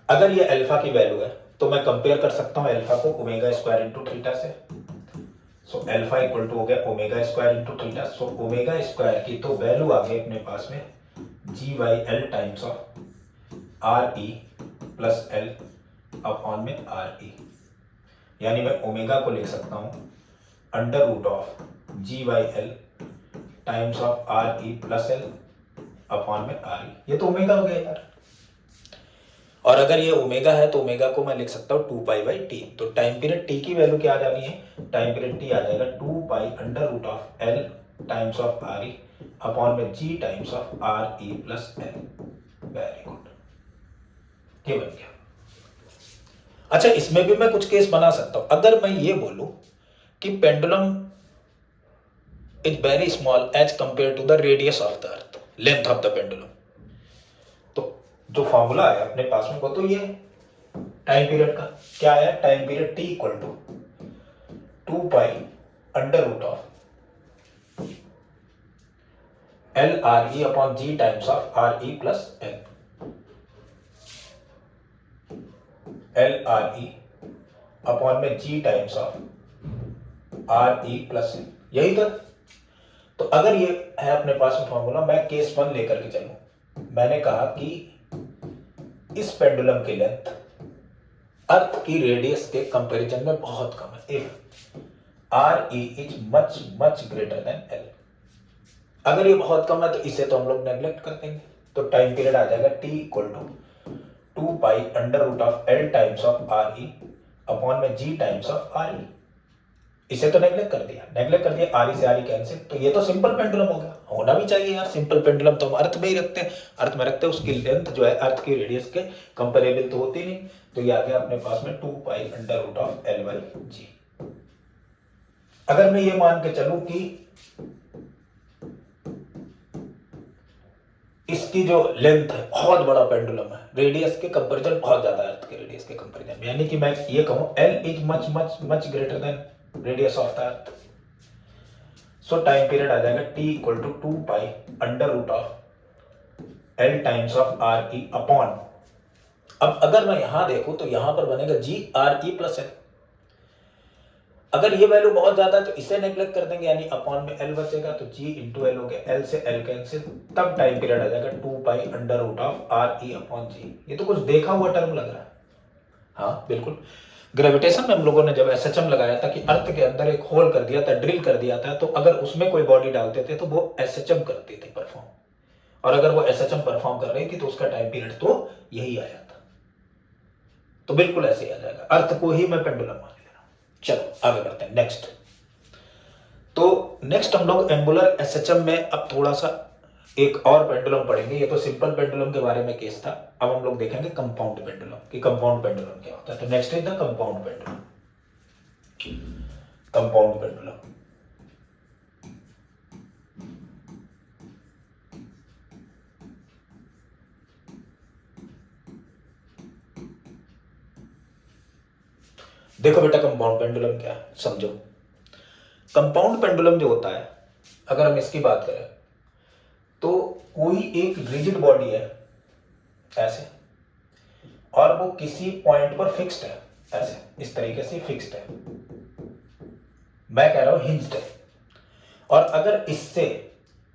अगर ये अल्फा की वैल्यू है तो मैं कंपेयर कर सकता हूं अल्फा को ओमेगा स्क्वायर इंटू थीटा से। सो अल्फा इक्वल टू हो गया omega square into theta. So omega square की तो वैल्यू आ गई अपने पास में g y l times of R E plus L upon में आर ई, यानी मैं ओमेगा को लिख सकता हूं under root of g y l times of R E plus L upon में आर ई। ये तो ओमेगा हो गया यार, और अगर ये ओमेगा है तो ओमेगा को मैं लिख सकता हूँ 2 पाई बाई टी। तो टाइम पीरियड टी की वैल्यू क्या आ जानी है? टाइम पीरियड टी आ जाएगा 2 pi under root of l times of are e upon में g times of R E plus l. Very good, ये बन गया। अच्छा, इसमें भी मैं कुछ केस बना सकता हूं। अगर मैं ये बोलूं कि pendulum is very small as compared to the radius of the earth, length of the pendulum, तो जो फॉर्मूला है अपने पास में वो तो ये टाइम पीरियड का क्या है? Time period t equal to 2 pi under root of l are e upon g times of R E plus l, l are e upon में g times of R E plus l, यही तो अगर ये है अपने पास में formula, मैं केस 1 लेकर के चलूं। मैंने कहा कि इस पेंडुलम की लेंथ अर्थ की रेडियस के कंपैरिजन में बहुत कम है। If R E is much much greater then L, अगर ये बहुत कम है तो इसे तो हम लोग नेग्लेक्ट कर देंगे। तो टाइम पीरियड आ जाएगा t equal to 2 pi under root of l times of are e upon में g times of are e. इसे तो नेग्लेक्ट कर दिया, आर ई से आर ई कैंसिल। तो ये तो सिंपल पेंडुलम हो गया, होना भी चाहिए यार। सिंपल पेंडुलम तो हम अर्थ में ही रखते हैं, अर्थ में रखते हैं, उसकी लेंथ जो है अर्थ की रेडियस के कंपेरेबल तो होती नहीं। तो ये आ गया अपने पास में 2 pi under root of L by g. अगर मैं ये मान के चलूं कि इसकी जो लेंथ है बहुत बड़ा पेंडुलम है, रेडियस के कंपैरिजन बहुत ज्यादा है अर्थ के रेडियस के कंपैरिजन में, यानी कि मैं ये कहूं l is much much much greater than radius of the earth. So time period आ जाएगा t equal to 2 pi under root of l times of are e upon, अब अगर मैं यहां देखूं तो यहां पर बनेगा जी आर ई प्लस एल। अगर ये वैल्यू बहुत ज्यादा है तो इसे नेग्लेक्ट कर देंगे, यानी अपॉन में एल बचेगा, तो जी इंटू एल हो गया, एल से एल कैंसिल, तब टाइम पीरियड आ जाएगा 2 pi under root of are e upon g. ये तो कुछ देखा हुआ टर्म लग रहा है। हाँ बिल्कुल, ग्रेविटेशन में हम लोगों ने जब एसएचएम लगाया था कि अर्थ के अंदर एक होल कर दिया था, ड्रिल कर दिया था, तो अगर उसमें कोई बॉडी डालते थे तो वो एसएचएम करती थी परफॉर्म, और अगर वो एसएचएम परफॉर्म कर रही थी तो उसका टाइम पीरियड तो यही आया था। तो बिल्कुल ऐसे ही आ जाएगा, अर्थ को ही मैं पेंडुलम मान ले रहा हूं। चलो आगे बढ़ते हैं नेक्स्ट। तो नेक्स्ट हम लोग एंगुलर एसएचएम में अब थोड़ा सा एक और पेंडुलम पढ़ेंगे। ये तो सिंपल पेंडुलम के बारे में केस था, अब हम लोग देखेंगे कंपाउंड पेंडुलम कि कंपाउंड पेंडुलम क्या होता है। तो next is the compound pendulum. Compound pendulum देखो बेटा कंपाउंड पेंडुलम क्या है समझो। कंपाउंड पेंडुलम जो होता है, अगर हम इसकी बात करें तो कोई एक रिजिड बॉडी है ऐसे, और वो किसी पॉइंट पर फिक्स्ड है ऐसे, इस तरीके से फिक्स्ड है, मैं कह रहा हूं हिंज्ड है। और अगर इससे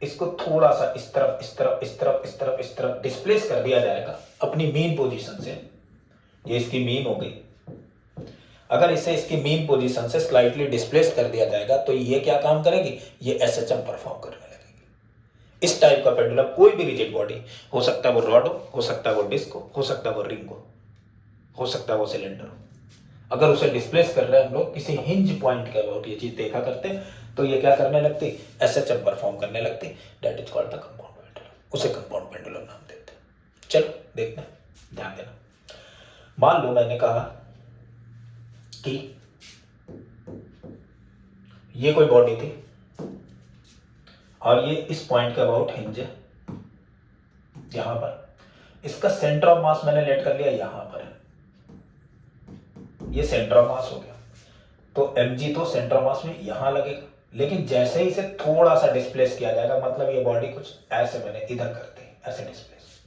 इसको थोड़ा सा इस तरफ इस तरफ इस तरफ इस तरफ इस तरफ डिस्प्लेस कर दिया जाएगा अपनी मीन पोजीशन से, ये इसकी मीन हो गई, अगर इसे इसकी मीन पोजीशन से स्लाइटली डिस्प्लेस कर दिया जाएगा तो ये क्या काम करेगी, ये एसएचएम परफॉर्म करने लगेगी। इस टाइप का पेंडुलम कोई भी रिजिड बॉडी हो सकता है, वो रॉड हो सकता है वो डिस्क हो सकता है वो रिंग हो सकता है वो सिलेंडर हो, अगर उसे डिस्प्लेस कर रहे हैं हम लोग किसी हिंज पॉइंट के अबाउट, ये चीज देखा करते हैं, तो ये क्या करने लगती, एसएचएम परफॉर्म करने लगती, that is called the compound pendulum, उसे कंपाउंड पेंडुलम नाम देते हैं। चलो देखते हैं, ध्यान देना। मान लो मैंने कहा कि ये कोई बॉडी थी और ये इस पॉइंट के अबाउट हिंज है यहां पर, इसका सेंटर ऑफ मास मैंने लेट कर लिया यहां पर, ये सेंटर ऑफ मास हो गया, तो mg तो सेंटर ऑफ मास में यहां लगेगा, लेकिन जैसे ही इसे थोड़ा सा डिस्प्लेस किया जाएगा, मतलब ये बॉडी कुछ ऐसे मैंने इधर करते हैं ऐसे डिस्प्लेस,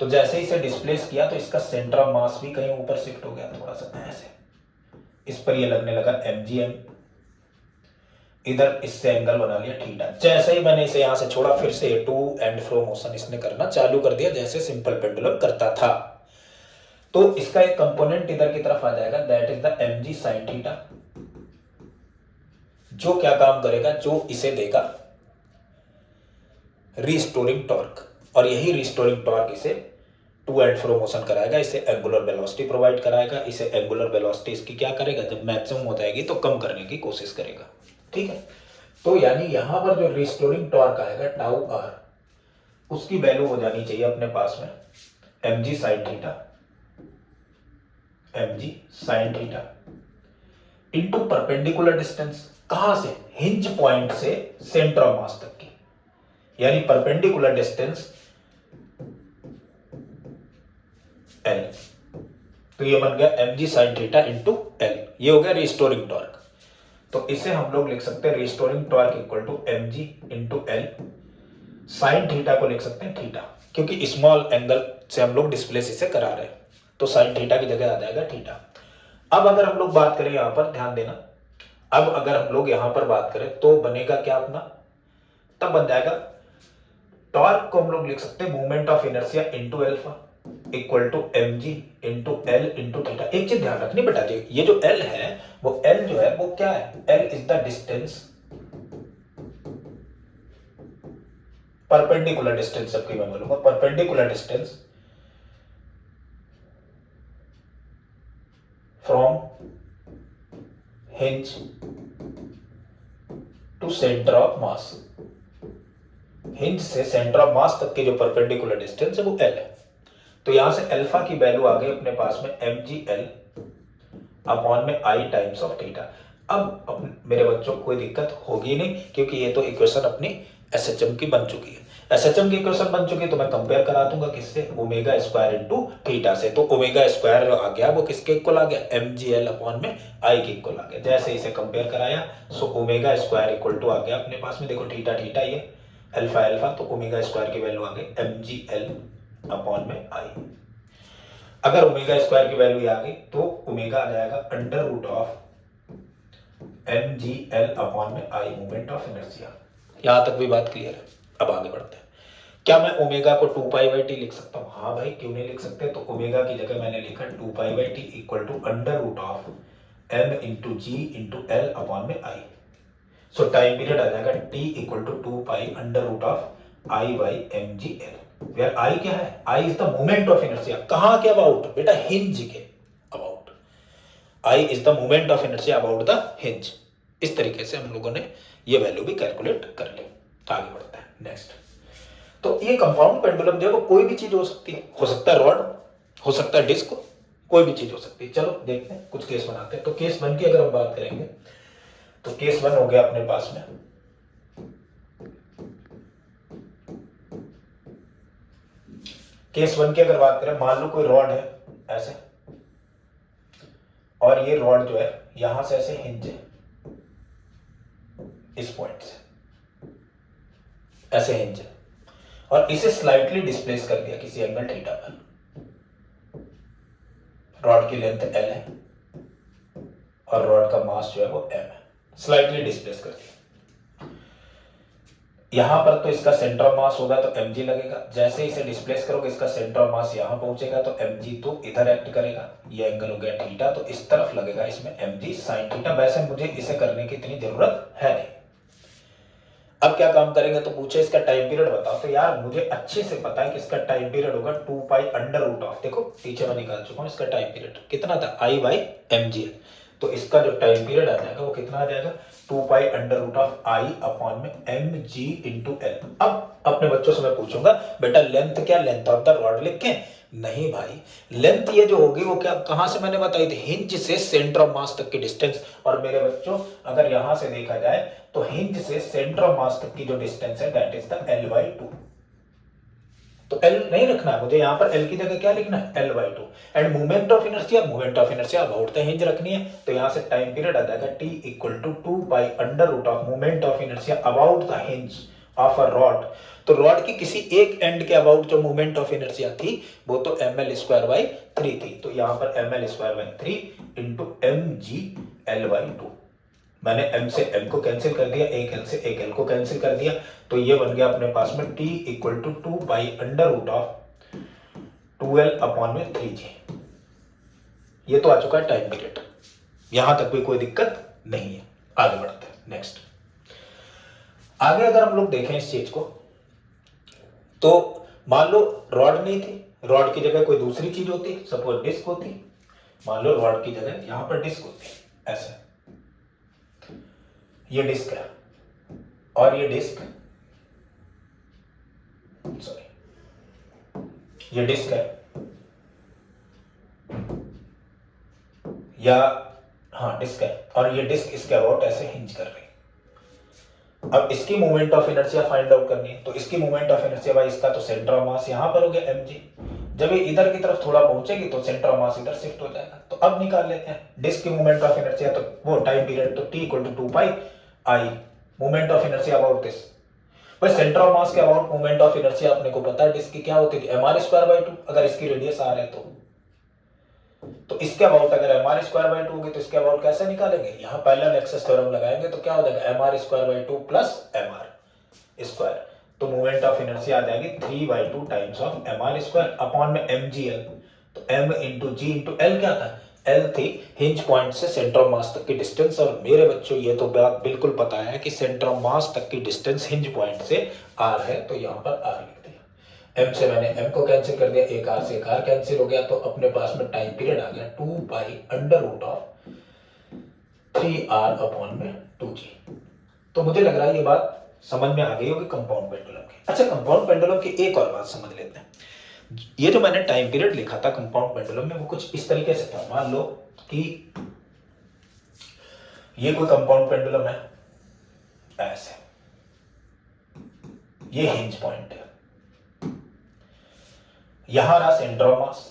तो जैसे ही इसे डिस्प्लेस किया तो इसका सेंटर ऑफ मास भी कहीं ऊपर शिफ्ट हो गया थोड़ा सा ऐसे, इस पर ये लगने लगा mgm, इधर इससे एंगल बना लिया थीटा। जैसे ही मैंने इसे यहां से छोड़ा फिर से टू एंड फ्रो मोशन इसने करना चालू कर दिया जैसे सिंपल पेंडुलम करता था, तो इसका एक कंपोनेंट इधर की तरफ आ जाएगा, that is the mg sin theta, जो क्या काम करेगा, जो इसे देगा रिस्टोरिंग टॉर्क, और यही रिस्टोरिंग टॉर्क इसे टू एंड फ्रो मोशन कराएगा, इसे एंगुलर वेलोसिटी प्रोवाइड कराएगा, इसे एंगुलर वेलोसिटी इसकी क्या करेगा, जब मैक्सिमम हो जाएगी तो कम करने की कोशिश करेगा। ठीक है, तो यानी यहां पर जो रिस्टोरिंग टॉर्क आएगा टाउ आर, उसकी वैल्यू हो जानी चाहिए अपने पास में mg sin theta, mg sin theta into perpendicular distance, कहां से, हिंज पॉइंट से सेंटर ऑफ मास तक की, यानी परपेंडिकुलर डिस्टेंस L, तो ये बन गया mg sin theta into L, ये हो गया रिस्टोरिंग टॉर्क। तो इसे हम लोग लिख सकते हैं restoring torque equal to mg into L, sine theta को लिख सकते हैं थीटा, क्योंकि स्मॉल एंगल से हम लोग डिस्प्लेस इसे करा रहे हैं, तो साइन थीटा की जगह आ जाएगा थीटा। अब अगर हम लोग बात करें यहां पर, ध्यान देना, अब अगर हम लोग यहां पर बात करें तो बनेगा क्या अपना, तब बन जाएगा टॉर्क को हम लोग लिख सकते हैं moment of inertia into alpha equal to mg into L into theta. एक चीज ध्यान रखनी बेटा, ये जो L है वो L जो है वो क्या है, L is the distance, perpendicular distance, सबकी मैं बोलूंगा perpendicular distance from hinge to centre of mass, hinge से सेंटर ऑफ मास तक की जो परपेंडिकुलर डिस्टेंस है वो L है। तो यहां से अल्फा की वैल्यू आ गई अपने पास में mgl अपॉन में I टाइम्स ऑफ थीटा। अब मेरे बच्चों को कोई दिक्कत होगी नहीं, क्योंकि ये तो इक्वेशन अपनी एसएचएम की बन चुकी है, एसएचएम की इक्वेशन बन चुकी है, तो मैं कंपेयर करा दूंगा किससे, ओमेगा स्क्वायर इंटू थीटा से, तो ओमेगा स्क्वायर आ गया वो किसके इक्वल आ गया, mgl अपॉन में I के इक्वल आ गया। जैसे इसे कंपेयर कराया so omega square equal to आ गया अपने पास में, देखो थीटा थीटा ये अल्फा अल्फा, तो ओमेगा स्क्वायर की वैल्यू आ गई mgl अपॉन में I। अगर ओमेगा स्क्वायर की वैल्यू आ गई तो ओमेगा आ जाएगा under root of mgl upon में I मोमेंट ऑफ इनर्शिया। यहां तक भी बात क्लियर है। अब आगे बढ़ते हैं, क्या मैं ओमेगा को 2π/t लिख सकता हूं, हाँ भाई क्यों नहीं लिख सकते, तो ओमेगा की जगह मैंने लिखा 2π/t equal to under root of m into ji into L upon में I। सो टाइम पीरियड आ जाएगा t equal to 2π under root of I by mgl, where I क्या है, I is the moment of inertia, कहां के about बेटा, hinge के about, I is the moment of inertia about the hinge. इस तरीके से हम लोगों ने ये वैल्यू भी कैलकुलेट कर ली। आगे बढ़ते हैं नेक्स्ट। तो ये कंपाउंड पेंडुलम जो है वो कोई भी चीज हो सकती है, हो सकता है रॉड, हो सकता है डिस्क, कोई भी चीज हो सकती है। चलो देखते हैं, कुछ केस बनाते हैं। तो केस 1 की अगर हम बात करेंगे तो केस 1 हो गया अपने पास में, केस 1 की अगर बात करें, मान लो कोई रॉड है ऐसे और ये रॉड जो है यहां से ऐसे हिंज है, इस पॉइंट से ऐसे हिंज है, और इसे स्लाइटली डिस्प्लेस कर दिया किसी एंगल थीटा पर। रॉड की लेंथ L है और रॉड का मास जो है वो M है, स्लाइटली डिस्प्लेस कर दिया। यहां पर तो इसका सेंटर ऑफ मास होगा तो mg लगेगा, जैसे इसे डिस्प्लेस करोगे इसका सेंटर ऑफ मास यहां पहुंचेगा तो mg तो इधर एक्ट करेगा, ये एंगल हो गया थीटा, तो इस तरफ लगेगा इसमें mg sin थीटा। वैसे मुझे इसे करने की इतनी जरूरत है नहीं। अब क्या काम करेंगे, तो पूछे इसका टाइम पीरियड बताओ, तो यार मुझे अच्छे से पता है कि इसका टाइम पीरियड होगा 2 पाई अंडर रूट ऑफ, देखो पीछे मैं निकाल चुका हूं इसका टाइम पीरियड कितना था, I बाई mg, तो इसका जो टाइम पीरियड आ जाएगा वो कितना आ जाएगा, 2 pi under root of I upon में mg इंटू एल। अब अपने बच्चों से मैं पूछूंगा बेटा लेंथ क्या, लेंथ ऑफ द रॉड लिख के, नहीं भाई, लेंथ ये जो होगी वो क्या, कहां से मैंने बताई थी, हिंज से सेंटर ऑफ मास तक की डिस्टेंस। और मेरे बच्चों अगर यहां से देखा जाए तो हिंज से सेंटर ऑफ मास तक की जो डिस्टेंस है दैट इज द L/2। तो L नहीं रखना है मुझे, यहां पर L की जगह क्या लिखना है, L/2। End moment of inertia, moment of inertia about the hinge रखनी है, तो यहां से टाइम पीरियड आ जाएगा T equal to 2 pi under root of moment of inertia about the hinge of a rod. तो रॉड की किसी एक एंड के अबाउट जो मोमेंट ऑफ इनर्शिया थी वो तो ml²/3 थी, तो यहां पर ml²/3 इंटू mg L/2। मैंने m से m को कैंसिल कर दिया, एक l से एक l को कैंसिल कर दिया, तो ये बन गया अपने पास में t equal to 2 pi under root of 2l upon में 3g। ये तो आ चुका है टाइम पीरियड, यहां तक भी कोई दिक्कत नहीं है। आगे बढ़ते हैं नेक्स्ट। आगे अगर हम लोग देखें इस चीज को, तो मान लो रॉड नहीं थी, रॉड की जगह कोई दूसरी चीज होती, सपोज डिस्क होती, मान लो रॉड की जगह यहां पर डिस्क होती, ऐसे ये डिस्क है और ये डिस्क, सॉरी ये डिस्क है, या हाँ डिस्क है, और ये डिस्क इसके अबाउट ऐसे हिंज कर रही। अब इसकी moment of inertia find out करनी है, तो इसकी मोमेंट ऑफ इनर्शिया भाई इसका तो सेंटर ऑफ मास यहां पर हो गया mg, जब ये इधर की तरफ थोड़ा पहुंचेगी तो सेंटर ऑफ मास इधर शिफ्ट हो जाएगा। तो अब निकाल लेते हैं डिस्क की मोमेंट ऑफ इनर्शिया, तो वो टाइम पीरियड तो t equal to 2 pi I moment of inertia about this, भाई सेंटर ऑफ मास के अबाउट मोमेंट ऑफ इनर्शिया अपने को पता है डिस्क की क्या होती थी, mr²/2, अगर इसकी रेडियस r है तो इसके अबाउट अगर mr²/2 होगी तो इसके अबाउट कैसे निकालेंगे, यहां पहला नेक्सस थ्योरम लगाएंगे, तो क्या हो जाएगा mr²/2 प्लस mr², तो मोमेंट ऑफ इनर्शिया आ जाएगी 3/2 टाइम्स ऑफ mr² अपॉन में mgl, तो m इंटू जी इंटू एल क्या था, L थी हिंज पॉइंट से सेंटर ऑफ मास तक की डिस्टेंस। और मेरे बच्चों ये तो बात बिल्कुल पता है कि सेंटर ऑफ मास तक की डिस्टेंस हिंज पॉइंट से r है, तो यहाँ पर r लिख दिया। m से मैंने m को कैंसिल कर दिया, एक r से एक r कैंसिल हो गया, तो अपने पास में टाइम पीरियड आ गया 2 pi under root of 3r upon में 2g। तो मुझे लग रहा है ये बात समझ में आ गई होगी कंपाउंड पेंडुलम की। अच्छा कंपाउंड पेंडुलम की एक और बात समझ लेते हैं। ये जो मैंने टाइम पीरियड लिखा था कंपाउंड पेंडुलम में वो कुछ इस तरीके से था, मान लो कि ये कोई कंपाउंड पेंडुलम है ऐसे, ये हिंज पॉइंट है, यहां रहा सेंटर ऑफ मास,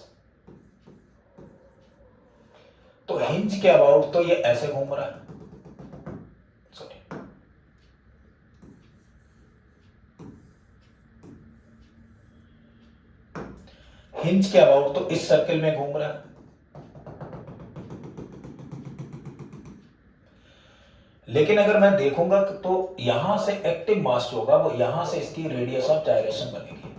तो हिंज के अबाउट तो ये ऐसे घूम रहा है, हिंज के अबाउट तो इस सर्किल में घूम रहा है, लेकिन अगर मैं देखूंगा तो यहां से एक्टिव मास जो होगा वो यहां से इसकी रेडियस ऑफ डायरेक्शन बनेगी,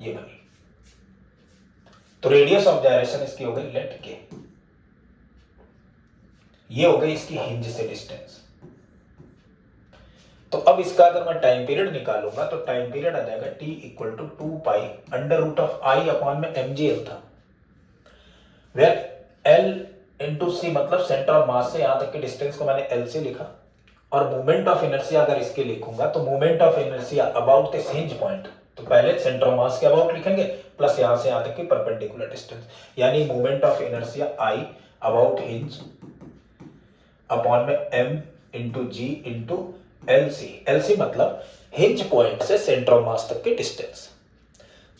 ये बनी, तो रेडियस ऑफ डायरेक्शन इसकी हो गई लेट के, ये हो गई इसकी हिंज से डिस्टेंस। तो अब इसका अगर मैं टाइम पीरियड निकालूंगा तो टाइम पीरियड आ जाएगा t equal to 2 pi under root of I upon में mgl था, वेयर L इंटू सी मतलब सेंटर ऑफ मास से यहां तक की डिस्टेंस को मैंने L से लिखा, और मोमेंट ऑफ इनर्शिया अगर इसके लिखूंगा तो moment of inertia about this hinge point, तो पहले सेंटर ऑफ मास के अबाउट लिखेंगे प्लस यहां से यहां तक की परपेंडिकुलर डिस्टेंस, यानी moment of inertia I about hinge upon में m इंटू जी इंटू LC मतलब हिंज पॉइंट से सेंटर ऑफ मास तक की डिस्टेंस।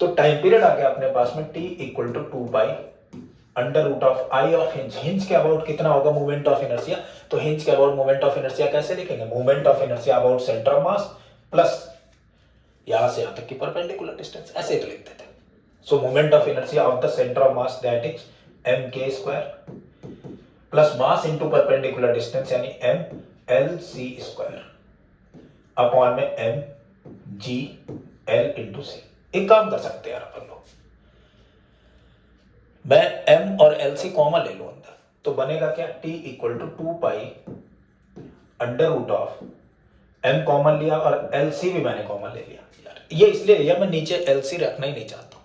तो टाइम पीरियड आ गया अपने पास में t equal to 2 pi under root of I of hinge, hinge के अबाउट कितना होगा मोमेंट ऑफ इनर्शिया, तो हिंज के अबाउट मोमेंट ऑफ इनर्शिया कैसे लिखेंगे, moment of inertia about centre of mass plus यहां से यहां तक की परपेंडिकुलर डिस्टेंस, ऐसे तो लिखते थे। So moment of inertia of the centre of mass that is m k square plus mass into perpendicular distance यानी m l c square upon में M G l into c. एक काम कर सकते हैं यार अपन लोग, मैं m और एल सी कॉमन ले लूं अंदर, तो बनेगा क्या, t equal to 2 pi under root of m common लिया और एल सी भी मैंने कॉमन ले लिया। यार ये इसलिए लिया, मैं नीचे एल सी रखना ही नहीं चाहता हूं,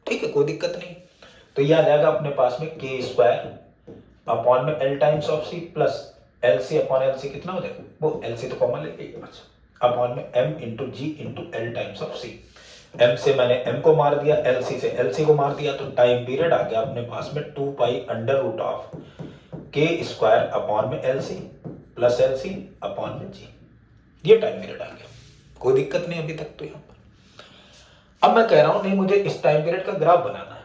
ठीक है, कोई दिक्कत नहीं। तो यह आ जाएगा अपने पास में के स्क्वायर अपॉन में l times of c plus l c upon l c कितना हो जाएगा, वो एल सी तो कॉमन ले लीजिए बस, अपॉन में m into ji into l times of c. m से मैंने m को मार दिया, LC से LC को मार दिया, तो टाइम पीरियड आ गया अपने पास में 2 पाई अंडर रूट ऑफ के स्क्वायर अपॉन में LC प्लस LC अपॉन में G, ये टाइम पीरियड आ गया, कोई दिक्कत नहीं अभी तक तो यहां पर। अब मैं कह रहा हूं नहीं मुझे इस टाइम पीरियड का ग्राफ बनाना है,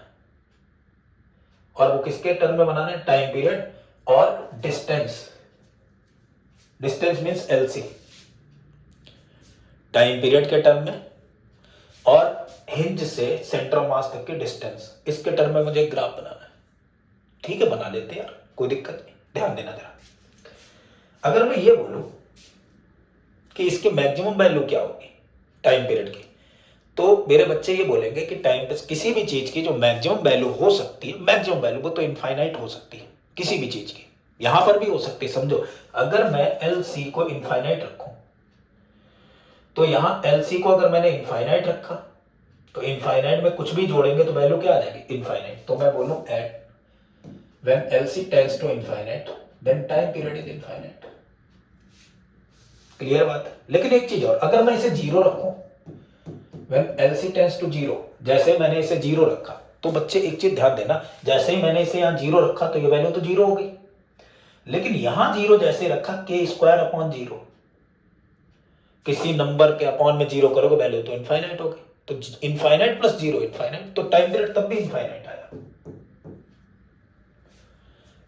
और वो किसके टर्म में बनाना है, टाइम पीरियड और distance, distance means LC, time period के टर्म में और हिंज से सेंटर ऑफ मास तक के डिस्टेंस, इसके टर्म में मुझे एक ग्राफ बनाना है। ठीक है, बना देते यार, कोई दिक्कत नहीं, ध्यान देना जरा। अगर मैं ये बोलूं कि इसकी मैक्सिमम वैल्यू क्या होगी टाइम पीरियड की, तो मेरे बच्चे ये बोलेंगे कि टाइम किसी भी चीज की जो मैक्सिमम वैल्यू हो सकती है, मैक्सिमम वैल्यू वो तो इनफाइनाइट हो सकती है किसी भी चीज की, यहां पर भी हो सकती है। समझो अगर मैं एल सी को इनफाइनाइट रखूं, तो यहां LC को अगर मैंने इनफाइनाइट रखा, तो इनफाइनाइट में कुछ भी जोड़ेंगे तो वैल्यू क्या आ जाएगी, इनफाइनाइट। तो मैं बोलूं at when LC tends to infinite then time period is infinite. Clear बात है। लेकिन एक चीज और, अगर मैं इसे जीरो रखूं, when LC tends to zero, जैसे मैंने इसे जीरो रखा, तो बच्चे एक चीज ध्यान देना, जैसे ही मैंने इसे यहां जीरो रखा तो ये वैल्यू तो जीरो हो गई, लेकिन यहां जीरो जैसे रखा के स्क्वायर अपॉन जीरो, किसी नंबर के अपॉन में जीरो करोगे वैल्यू तो इनफाइनाइट हो गई, तो इनफाइनाइट प्लस जीरो इनफाइनाइट, तो टाइम पीरियड तब भी इनफाइनाइट आया।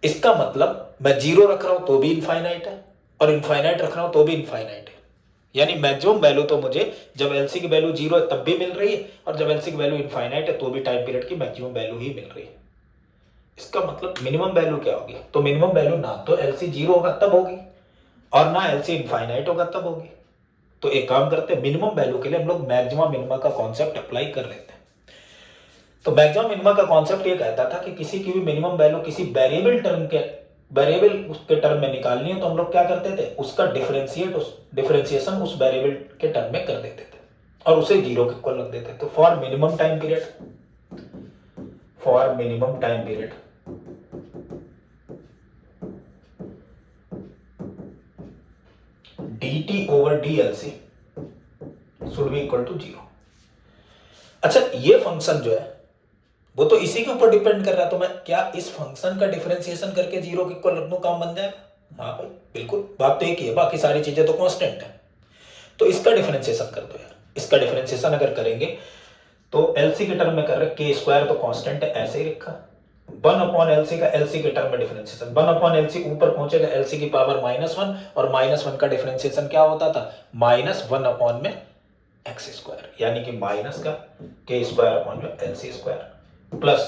इसका मतलब मैं जीरो रख रहा हूं तो भी इनफाइनाइट है, और इनफाइनाइट रख रहा हूं तो भी इनफाइनाइट है, यानी मैक्सिमम वैल्यू तो मुझे जब एलसी की वैल्यू जीरो है तब भी मिल रही है, और जब एलसी की वैल्यू इनफाइनाइट है तो भी टाइम पीरियड की मैक्सिमम वैल्यू ही मिल रही है। इसका मतलब मिनिमम वैल्यू क्या होगी, तो मिनिमम वैल्यू ना तो एलसी जीरो होगा तब होगी, और ना एलसी इनफाइनाइट होगा तब होगी। तो एक काम करते हैं, मिनिमम वैल्यू के लिए हम लोग मैक्सिमा मिनिमा का कॉन्सेप्ट अप्लाई कर लेते हैं। तो मैक्सिमा मिनिमा का कॉन्सेप्ट ये कहता था कि किसी की भी मिनिमम वैल्यू किसी वेरिएबल उसके टर्म में निकालनी है, तो हम लोग क्या करते थे, उसका डिफरेंशिएशन उस वेरिएबल के टर्म में कर देते थे और उसे जीरो के इक्वल रख देते थे। तो for minimum time period dt over dlc should be equal to 0। अच्छा, ये फंक्शन जो है वो तो इसी के ऊपर डिपेंड कर रहा है, तो मैं क्या इस फंक्शन का डिफरेंशिएशन करके जीरो के इक्वल रख दूं, काम बन जाएगा। हाँ भाई बिल्कुल, बात तो एक ही है, बाकी सारी चीजें तो कांस्टेंट है। तो इसका डिफरेंशिएशन कर दो यार, इसका डिफरेंशिएशन अगर करेंगे तो एलसी के टर्म में कर रहे, के स्क्वायर तो कांस्टेंट है ऐसे ही रखा, 1 अपॉन एलसी का एलसी के टर्म में डिफरेंशिएशन, 1 अपॉन एलसी ऊपर पहुंचेगा एलसी की पावर -1, और -1 का डिफरेंशिएशन क्या होता था, -1 अपॉन में एक्स स्क्वायर, यानी कि माइनस का के स्क्वायर अपॉन में एलसी स्क्वायर प्लस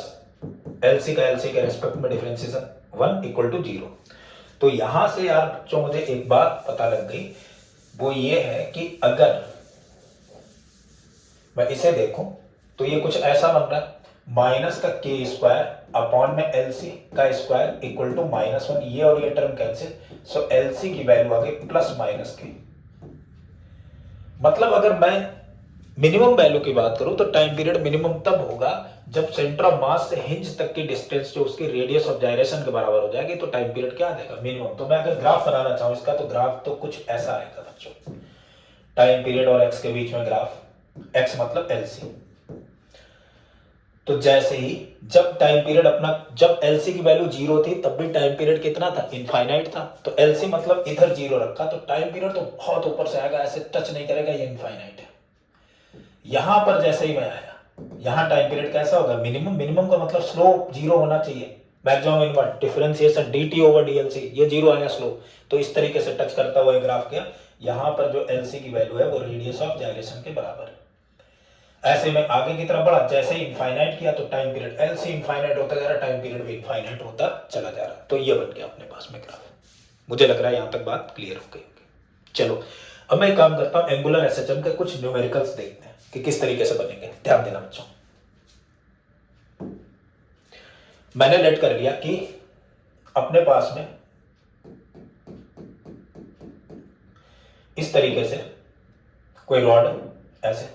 एलसी का एलसी के रेस्पेक्ट में डिफरेंशिएशन 1 इक्वल टू 0। तो यहां से यार बच्चों मुझे एक बात पता लग गई, वो ये है कि अगर मैं इसे देखूं तो ये कुछ ऐसा बन रहा है, माइनस का के स्क्वायर अपॉन में एलसी का स्क्वायर इक्वल टू -1, ये और ये टर्म कैंसिल, सो एलसी की वैल्यू आ गई प्लस माइनस के। मतलब अगर मैं मिनिमम वैल्यू की बात करूं तो टाइम पीरियड मिनिमम तब होगा जब सेंटर ऑफ मास से हिंज तक की डिस्टेंस जो उसकी रेडियस ऑफ जायरेशन के बराबर हो जाएगी, तो टाइम पीरियड क्या आ जाएगा, मिनिमम। तो मैं अगर ग्राफ बनाना चाहूं इसका, तो ग्राफ तो कुछ ऐसा आएगा बच्चों, टाइम पीरियड और एक्स के बीच में ग्राफ, एक्स मतलब एलसी। तो जैसे ही जब टाइम पीरियड जब एलसी की वैल्यू 0 थी तब भी टाइम पीरियड कितना था, इनफाइनाइट था। तो एलसी मतलब इधर 0 रखा तो टाइम पीरियड तो बहुत ऊपर से आएगा, ऐसे टच नहीं करेगा, ये इनफाइनाइट है। यहां पर जैसे ही मैं आया यहाँ टाइम पीरियड कैसा होगा, मिनिमम, मिनिमम का मतलब स्लोप जीरो होना चाहिए, maximum invert differentiation dt over dlc, ये जीरो आया स्लोप, तो इस तरीके से टच करता हुआ ग्राफ गया, यहाँ पर जो lc की वैल्यू है वो रेडियस ऑफ जाइरेशन के बराबर है। ऐसे में आगे की तरफ बढ़ा, जैसे ही इनफाइनाइट किया तो टाइम पीरियड lc इनफाइनाइट होता जा रहा, टाइम पीरियड भी इनफाइनाइट होता चला जा रहा, तो ये बन गया अपने पास में ग्राफ। मुझे लग रहा है यहाँ तक बात क्लियर हो गई होगी। चलो अब मैं काम करता हूँ, एंगुलर एसएचएम के कुछ न्यूमेरिकल्स देखते हैं कि किस तरीके से बनेंगे। ध्यान देना बच्चों, मैंने लेट कर लिया कि अपने पास में इस तरीके से कोई रॉड ऐसे,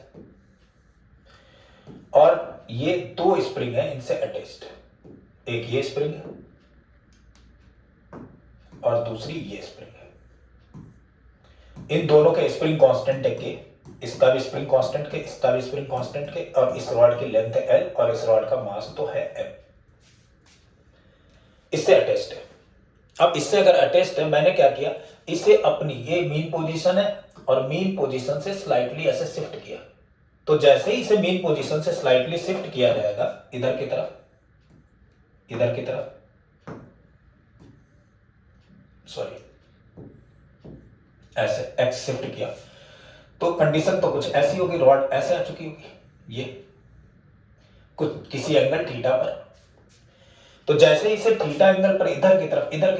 और ये दो स्प्रिंग है इनसे अटैच्ड, एक ये स्प्रिंग है और दूसरी ये स्प्रिंग है। इन दोनों के स्प्रिंग कांस्टेंट है के, इसका भी स्प्रिंग कांस्टेंट के, इसका भी स्प्रिंग कांस्टेंट के, और इस रॉड की लेंथ है एल और इस रॉड का मास तो है एम, इससे अटैच्ड है। अब इससे अगर अटैच्ड है, मैंने क्या किया, इसे अपनी ये मीन पोजीशन है और मीन पोजीशन से स्लाइटली ऐसे शिफ्ट किया, तो जैसे ही इसे मीन पोजीशन से स्लाइटली शिफ्ट किया जाएगा इधर की तरफ, इधर की तरफ, सॉरी ऐसे एक्स शिफ्ट किया, तो कंडीशन तो कुछ ऐसी होगी, रॉड ऐसे आ चुकी होगी, ये कुछ किसी एंगल थीटा पर, तो जैसे इसे थीटा एंगल पर इधर की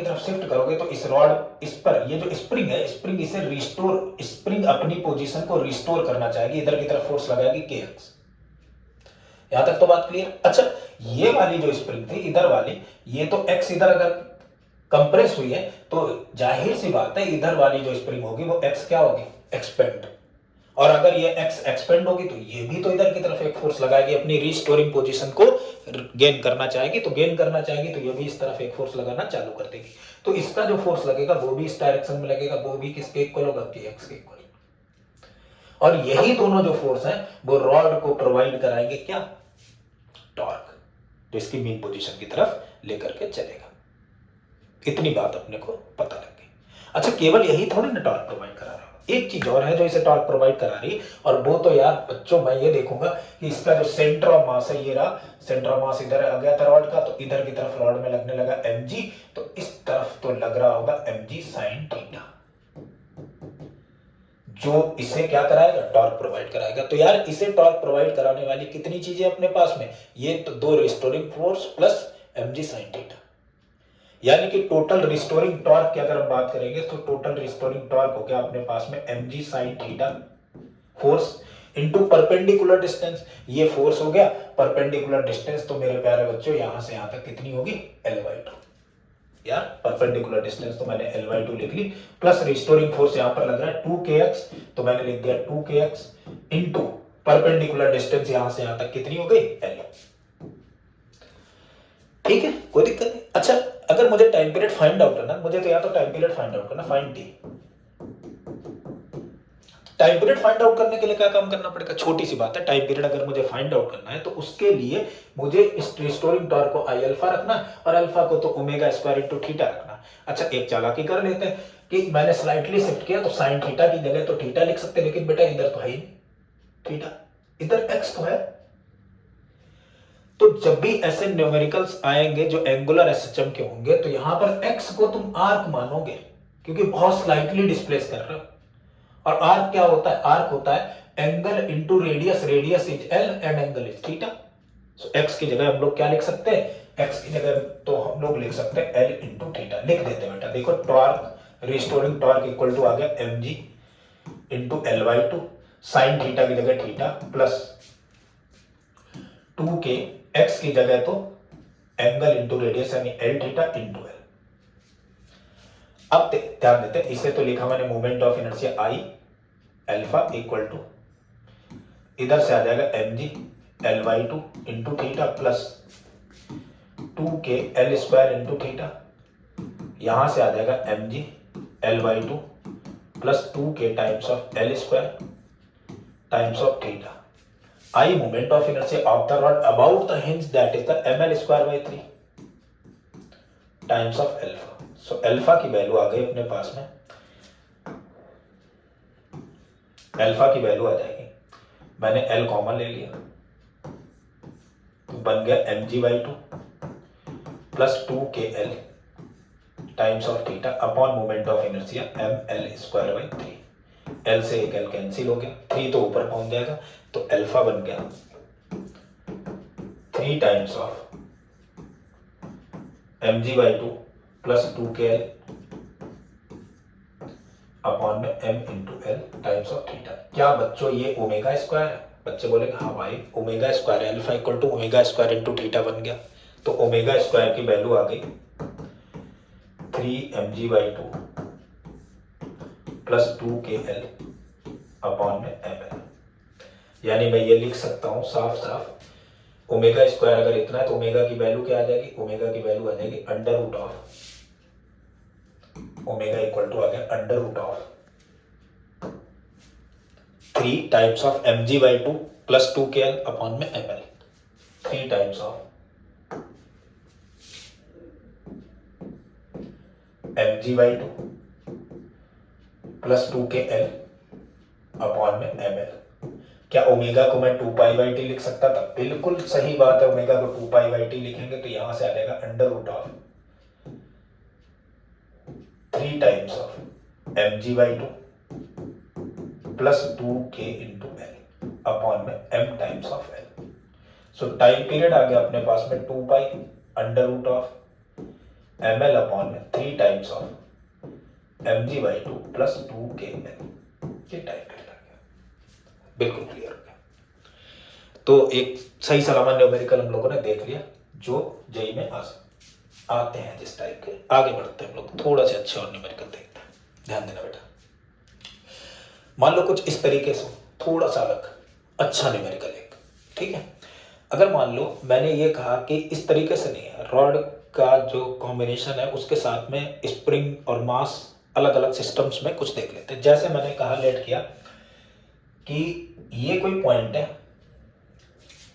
तरफ शिफ्ट करोगे तो इस रॉड, इस पर ये जो स्प्रिंग है, स्प्रिंग इसे रिस्टोर, स्प्रिंग अपनी पोजीशन को रिस्टोर करना चाहेगी, इधर की तरफ फोर्स लगाएगी के एक्स। यहां तक तो बात क्लियर। अच्छा, ये वाली जो स्प्रिंग थी इधर वाली, ये तो एक्स इधर अगर कंप्रेस हुई है तो जाहिर सी बात है इधर वाली जो स्प्रिंग होगी वो एक्स क्या होगी, एक्सपेंड, और अगर ये एक्स एक्सपेंड होगी तो ये भी तो इधर की तरफ एक फोर्स लगाएगी, अपनी रिस्टोरिंग पोजीशन को गेन करना चाहेगी, तो गेन करना चाहेगी तो ये भी इस तरफ एक फोर्स लगाना चालू कर देगी, तो इसका जो फोर्स लगेगा वो भी इस डायरेक्शन में लगेगा, वो भी किसके इक्वल होगा, कि एक्स के इक्वल। और यही दोनों जो फोर्स हैं वो रॉड को प्रोवाइड कराएंगे क्या, टॉर्क, तो इसकी मीन पोजीशन की तरफ लेकर के चलेगा। इतनी बात अपने को पता लग गई। अच्छा, केवल यही थोड़ी ना टॉर्क प्रोवाइड करा रहा, एक चीज और है जो इसे टॉर्क प्रोवाइड करा रही, और वो तो यार बच्चों मैं ये देखूंगा कि इसका जो सेंटर ऑफ मास है, ये रहा सेंटर ऑफ मास, इधर आ गया था रॉड का, तो इधर की तरफ रॉड में लगने लगा mg, तो इस तरफ तो लग रहा होगा mg sin थीटा, जो इसे क्या कराएगा, टॉर्क प्रोवाइड कराएगा। तो यार इसे टॉर्क प्रोवाइड कराने वाली कितनी चीजें अपने पास में, ये तो दो restoring force plus mg sin theta, यानी कि टोटल रिस्टोरिंग टॉर्क की अगर हम बात करेंगे तो टोटल रिस्टोरिंग टॉर्क हो गया अपने पास में mg sin theta force into perpendicular distance, ये फोर्स हो गया, परपेंडिकुलर डिस्टेंस तो मेरे प्यारे बच्चों यहां से यहां तक कितनी होगी, L/2, यार परपेंडिकुलर डिस्टेंस तो मैंने L/2 लिख ली, प्लस रिस्टोरिंग फोर्स यहां पर लग रहा है 2kx, तो मैंने लिख दिया 2kx इनटू परपेंडिकुलर डिस्टेंस यहां से यहां तक कितनी हो गई, L। ठीक है, कोई दिक्कत नहीं। अच्छा, अगर मुझे टाइम पीरियड फाइंड आउट करना, मुझे तो या तो टाइम पीरियड फाइंड आउट करना, find T, time period find out करने के लिए क्या काम करना पड़ेगा, छोटी सी बात है, टाइम पीरियड अगर मुझे फाइंड आउट करना है तो उसके लिए मुझे इस रिस्टोरिंग टॉर्क को आई अल्फा रखना और अल्फा को तो ओमेगा स्क्वायर इनटू थीटा रखना। अच्छा, एक चालाकी कर लेते हैं कि मैंने स्लाइटली शिफ्ट किया तो साइन थीटा की जगह तो थीटा लिख सकते, लेकिन बेटा इधर तो है ही नहीं थीटा, इधर एक्स तो है, तो जब भी ऐसे न्यूमेरिकल्स आएंगे जो एंगुलर एसएचएम के होंगे तो यहां पर एक्स को तुम आर्क मानोगे क्योंकि बहुत स्लाइटली डिस्प्लेस कर रहे हो, और आर्क क्या होता है, आर्क होता है angle into radius, radius is L and angle is theta. So x की जगह हम लोग क्या लिख सकते हैं, एक्स की जगह तो हम लोग लिख सकते हैं एल इनटू थीटा, लिख देते हैं बेटा। देखो torque, restoring torque equal to आ गया mg into L/2, sine theta की जगह थीटा प्लस 2k, एक्स की जगह तो एंगल इनटू रेडियस यानी एल थीटा इनटू एल। अब ध्यान देते हैं, इसे तो लिखा मैंने moment of inertia I alpha equal to, इधर से आ जाएगा mg L/2 into theta plus 2k L square into theta, यहां से आ जाएगा mg L/2 plus 2k times of L square times of theta. I moment of inertia of the rod about the hinge, that is the ml square by 3 times of alpha. So alpha की value आ गई अपने पास में, alpha की value आ जाएगी, मैंने L कॉमन ले लिया, बन गया mg/2 plus 2kl times of theta upon moment of inertia ml²/3। L से एक एल कैंसिल हो गया, 3 तो ऊपर पहुंच जाएगा, तो अल्फा बन गया 3 times of mg/2 plus 2kl upon में m into l times of theta. क्या बच्चों ये ओमेगा स्क्वायर है? बच्चे बोलेंगे हाँ भाई ओमेगा स्क्वायर है, alpha equal to omega square into theta बन गया। तो ओमेगा स्क्वायर की वैल्यू आ गई 3mg/2 प्लस 2kl अपॉन में ml। यानी मैं ये लिख सकता हूं साफ साफ, ओमेगा स्क्वायर अगर इतना है तो ओमेगा की वैल्यू क्या आ जाएगी? ओमेगा की वैल्यू आ जाएगी under root of, omega equal to आ गया under root of 3 times of mg/2 plus 2kl upon में ml। 3 times of mg/2 plus 2kl upon में ml। क्या ओमेगा को मैं 2π/t लिख सकता था? बिल्कुल सही बात है, ओमेगा को 2π/t लिखेंगे तो यहां से आ जाएगा under root of 3 times of mg/2 plus 2k into L upon में m times of l. So time period आ गया अपने पास में 2π under root of ml upon में 3 times of mg/2 plus 2kl। ये टाइम पीरियड आ गया, बिल्कुल क्लियर हो गया। तो एक सही सलामत न्यूमेरिकल हम लोगों ने देख लिया जो जेई में आते हैं जिस टाइप के। आगे बढ़ते हैं हम लोग, थोड़ा से अच्छे और न्यूमेरिकल देखते हैं, ध्यान देना बेटा। मान लो कुछ इस तरीके से थोड़ा सा अलग अच्छा न्यूमेरिकल एक, ठीक है। अगर मान लो मैंने ये कहा कि इस तरीके से नहीं है, रॉड का जो कॉम्बिनेशन है उसके साथ में स्प्रिंग और मास अलग अलग सिस्टम्स में कुछ देख लेते हैं। जैसे मैंने कहा लेट किया कि ये कोई पॉइंट है,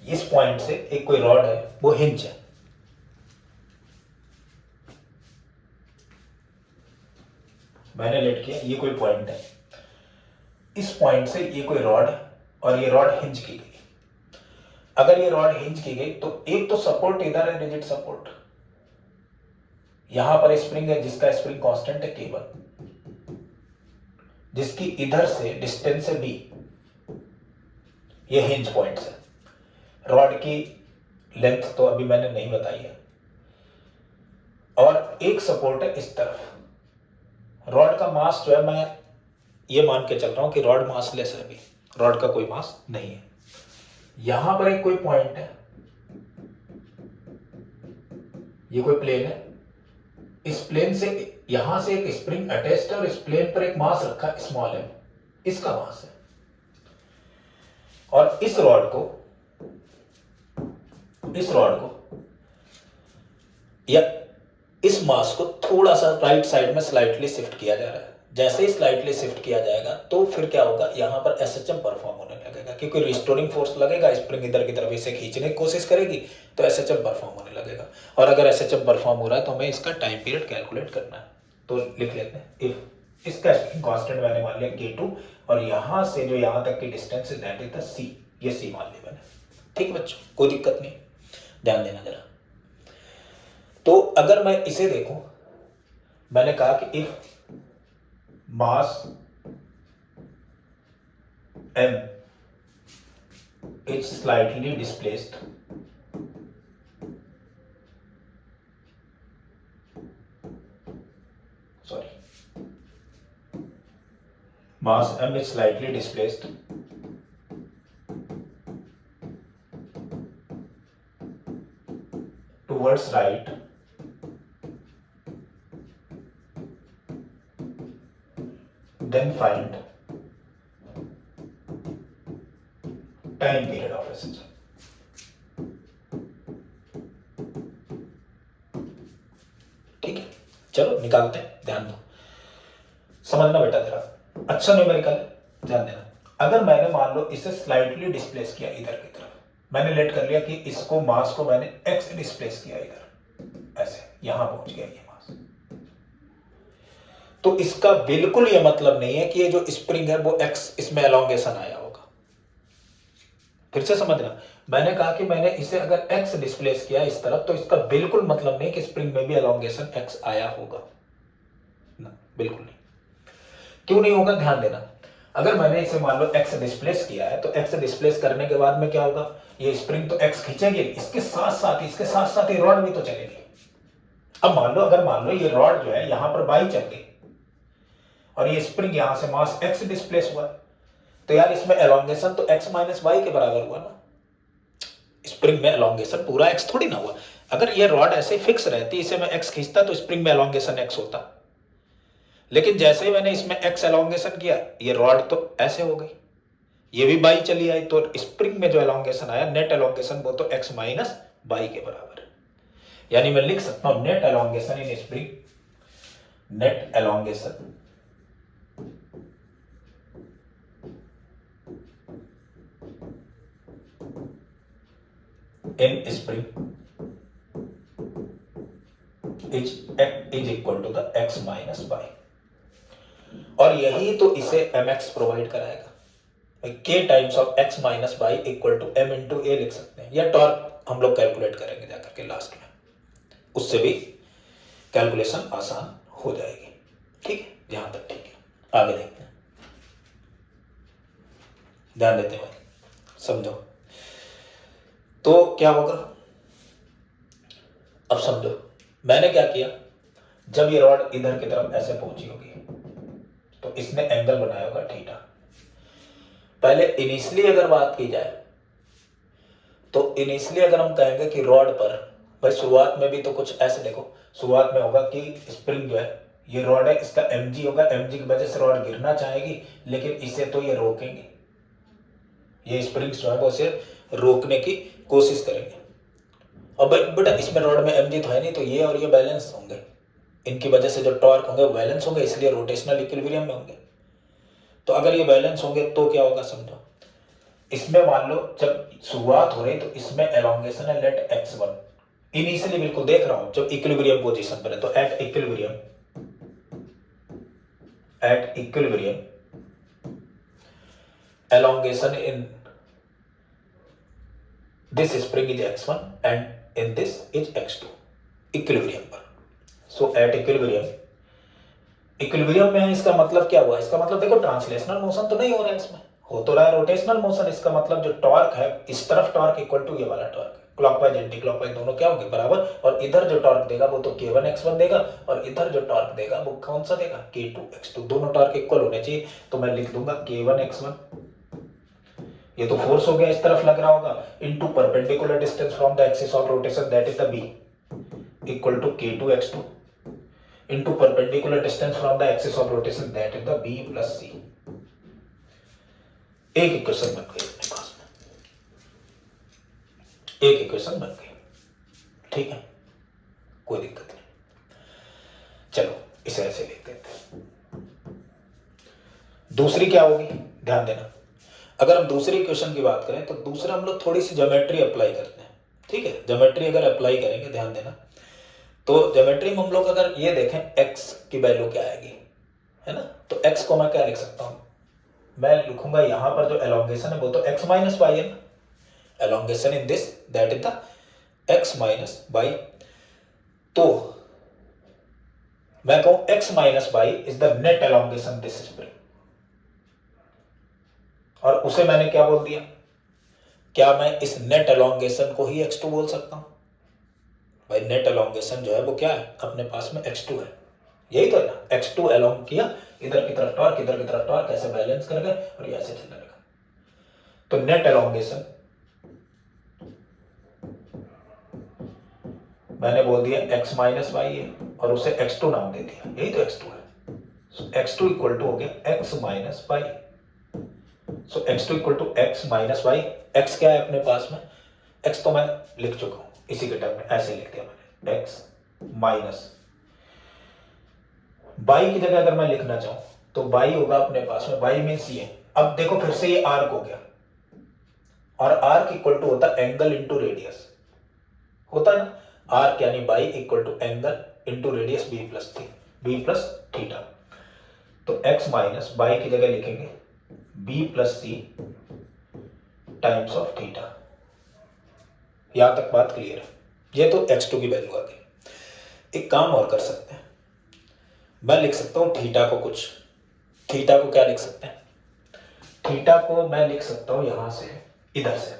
इस पॉइंट से एक कोई रॉड है वो हिंज है, मैंने लेट किया ये कोई पॉइंट है, इस पॉइंट से ये कोई रॉड है और ये रॉड हिंज की गई। अगर ये रॉड हिंज की गई तो एक तो सपोर्ट इधर है, रिजिड सपोर्ट, यहां पर स्प्रिंग है जिसका स्प्रिंग कांस्टेंट है K1, जिसकी इधर से डिस्टेंस है B, ये हिंज पॉइंट है। रॉड की लेंथ तो अभी मैंने नहीं बताई है, और एक सपोर्ट है इस तरफ। रॉड का मास जो है, मैं ये मान के चल रहा हूं कि रॉड मासलेस है, अभी रॉड का कोई मास नहीं है। यहां पर एक कोई पॉइंट है, ये कोई प्लेन है, इस प्लेन से यहां से एक स्प्रिंग अटैच्ड है और इस प्लेन पर एक मास रखा है स्मॉल m, इसका मास है। और इस रॉड को या इस मास को थोड़ा सा राइट साइड में स्लाइटली शिफ्ट किया जा रहा है। जैसे ही स्लाइटली शिफ्ट किया जाएगा तो फिर क्या होगा, यहां पर एसएचएम परफॉर्म होने लगेगा, क्योंकि रिस्टोरिंग फोर्स लगेगा, स्प्रिंग इधर की तरफ इसे खींचने की कोशिश करेगी तो एसएचएम परफॉर्म होने लगेगा। और अगर एसएचएम परफॉर्म हो रहा है तो हमें इसका टाइम पीरियड कैलकुलेट करना है। तो लिख लेते हैं, इफ इसका स्प्रिंग कांस्टेंट मैंने मान लिया K2 और यहां से जो यहां तक की डिस्टेंस है दैट इज द C, ये C मान लिया मैंने। ठीक है बच्चों, कोई दिक्कत नहीं, ध्यान देना जरा। तो अगर मैं इसे देखूं, मैंने कहा कि if mass m is slightly displaced, mass m is slightly displaced towards right, then find time period of SHM. ठीक है, चलो निकालते हैं, ध्यान दो, समझना बेटा जरा, अच्छा न्यूमेरिकल है, ध्यान देना। अगर मैंने मान लो इसे स्लाइटली डिस्प्लेस किया इधर की तरफ, मैंने लेट कर लिया कि इसको मास को मैंने x डिस्प्लेस किया इधर, ऐसे यहां पहुंच गया ये मास, तो इसका बिल्कुल ये मतलब नहीं है कि ये जो स्प्रिंग है वो x इसमें एलोंगेशन आया होगा। फिर से समझना, मैंने कहा कि मैंने इसे अगर x डिस्प्लेस किया इस तरफ तो इसका बिल्कुल मतलब नहीं कि स्प्रिंग में भी एलोंगेशन x आया होगा ना, बिल्कुल नहीं। क्यों नहीं होगा, ध्यान देना। अगर मैंने इसे मान लो x डिस्प्लेस किया है तो x डिस्प्लेस करने के बाद में क्या होगा, ये स्प्रिंग तो x खींचेगी, इसके साथ साथ ये रॉड भी तो चलेगी। अब मान लो ये रॉड जो है यहां पर बाई चल गई और ये स्प्रिंग यहां से मास x डिस्प्लेस हुआ, तो यार इसमें एलोंगेशन तो x माइनस वाई के बराबर हुआ ना। स्प्रिंग में एलोंगेशन पूरा x थोड़ी ना हुआ। अगर ये रॉड ऐसे फिक्स रहती, इसे मैं x खींचता तो स्प्रिंग में एलोंगेशन x होता, लेकिन जैसे ही मैंने इसमें x एलोंगेशन किया ये रॉड तो ऐसे हो गई, ये भी बाई चली आई, तो स्प्रिंग में जो एलोंगेशन आया नेट एलोंगेशन वो तो x माइनस बाई के बराबर है। यानी मैं लिख सकता हूं net elongation in spring, net elongation in spring is equal to the x minus by. और यही तो इसे mx प्रोवाइड कराएगा। k times of x minus by equal to m into a लिख सकते हैं, या टॉर्क हम लोग कैलकुलेट करेंगे जाकर के लास्ट में, उससे भी कैलकुलेशन आसान हो जाएगी। ठीक है, यहां तक ठीक है। आगे देखते हैं, ध्यान देते हैं, समझो। तो क्या होगा, अब समझो मैंने क्या किया, जब ये रॉड इधर की तरफ ऐसे पहुंची होगी तो इसने एंगल बनाया होगा थीटा। पहले इनिशियली अगर बात की जाए तो इनिशियली अगर हम कहेंगे कि रॉड पर, भाई शुरुआत में भी तो कुछ ऐसे देखो, शुरुआत में होगा कि स्प्रिंग जो है ये रॉड है, इसका mg होगा, mg की वजह से रॉड गिरना चाहेगी, लेकिन इसे तो ये रोकेंगे, ये स्प्रिंग जो है वो इसे रोकने की कोशिश करेंगे। और बेटा इसमें रॉड में mg तो है नहीं, तो ये और ये बैलेंस होंगे, इनकी वजह से जो टॉर्क होंगे वो बैलेंस होंगे, इसलिए रोटेशनल इक्विलिब्रियम में होंगे। तो अगर ये बैलेंस होंगे तो क्या होगा समझो, इसमें मान लो जब शुरुआत हो रही तो इसमें एलोंगेशन है लेट x1, इनिशियली बिल्कुल देख रहा हूं जब इक्विलिब्रियम पोजीशन पर है, तो at equilibrium elongation in this spring is x1 and in this is x2, equilibrium पर। सो एट इक्विलिब्रियम में इसका मतलब क्या हुआ, इसका मतलब देखो ट्रांसलेशनल मोशन तो नहीं हो रहा है, इसमें हो तो रहा है रोटेशनल मोशन। इसका मतलब जो टॉर्क है इस तरफ टॉर्क इक्वल टू ये वाला टॉर्क, क्लॉकवाइज एंटी क्लॉकवाइज दोनों क्या होंगे बराबर, और इधर जो टॉर्क देगा वो तो k1 x1 देगा, और इधर जो टॉर्क देगा वो कौन सा देगा, k2 x2, दोनों टॉर्क इक्वल होने चाहिए। तो मैं लिख दूंगा k1 x1, ये तो फोर्स हो गया इस तरफ लग रहा होगा, into perpendicular distance from the axis of rotation that is the b equal to k2 x2 into perpendicular distance from the axis of rotation that is the b plus c। एक equation बन गई अपने पास में, एक equation बन गई, ठीक है, कोई दिक्कत नहीं। चलो इसे ऐसे लिख देते हैं। दूसरी क्या होगी, ध्यान देना, अगर हम दूसरी इक्वेशन की बात करें तो दूसरा हम लोग थोड़ी सी ज्योमेट्री अप्लाई करते हैं। ठीक है, ज्योमेट्री अगर अप्लाई करेंगे, ध्यान देना, तो ज्योमेट्री में हम लोग अगर ये देखें x की वैल्यू क्या आएगी, है ना, तो x को मैं क्या लिख सकता हूं, मैं लिखूंगा यहां पर जो एलोंगेशन है वो तो x माइनस वाई है ना, elongation in this that is the x minus y. तो मैं कहूं x minus y is the net elongation this spring, और उसे मैंने क्या बोल दिया, क्या मैं इस नेट एलोंगेशन को ही x2 बोल सकता हूं, भाई नेट एलोंगेशन जो है वो क्या है अपने पास में x2 है, यही तो है ना, x2 एलोंग किया, इधर की तरफ टॉर्क इधर की तरफ टॉर्क, ऐसे बैलेंस कर गए और ये ऐसे चलने लगा। तो नेट एलोंगेशन मैंने बोल दिया x माइनस वाई है और उसे x2 नाम दे दिया, यही तो x2 है। सो x2 इक्वल टू हो गया x minus y. So x2 equal to x minus y. x क्या है अपने पास में, x तो मैं लिख चुका हूं इसी के टर्म में, ऐसे लिख दिया मैंने, x माइनस बाई की जगह अगर मैं लिखना चाहूं तो बाई होगा अपने पास में, बाई मीन्स ये, अब देखो फिर से ये आर्क हो गया, और आर्क इक्वल टू होता है एंगल इंटू रेडियस, होता है ना, आर्क यानी y equal to angle into radius b plus theta. तो x माइनस बाई की जगह लिखेंगे b plus c times of theta. यहाँ तक बात क्लियर है। ये तो x2 की वैल्यू आ गई। एक काम और कर सकते हैं, मैं लिख सकता हूँ थीटा को कुछ। थीटा को क्या लिख सकते हैं? थीटा को मैं लिख सकता हूँ यहां से, इधर से,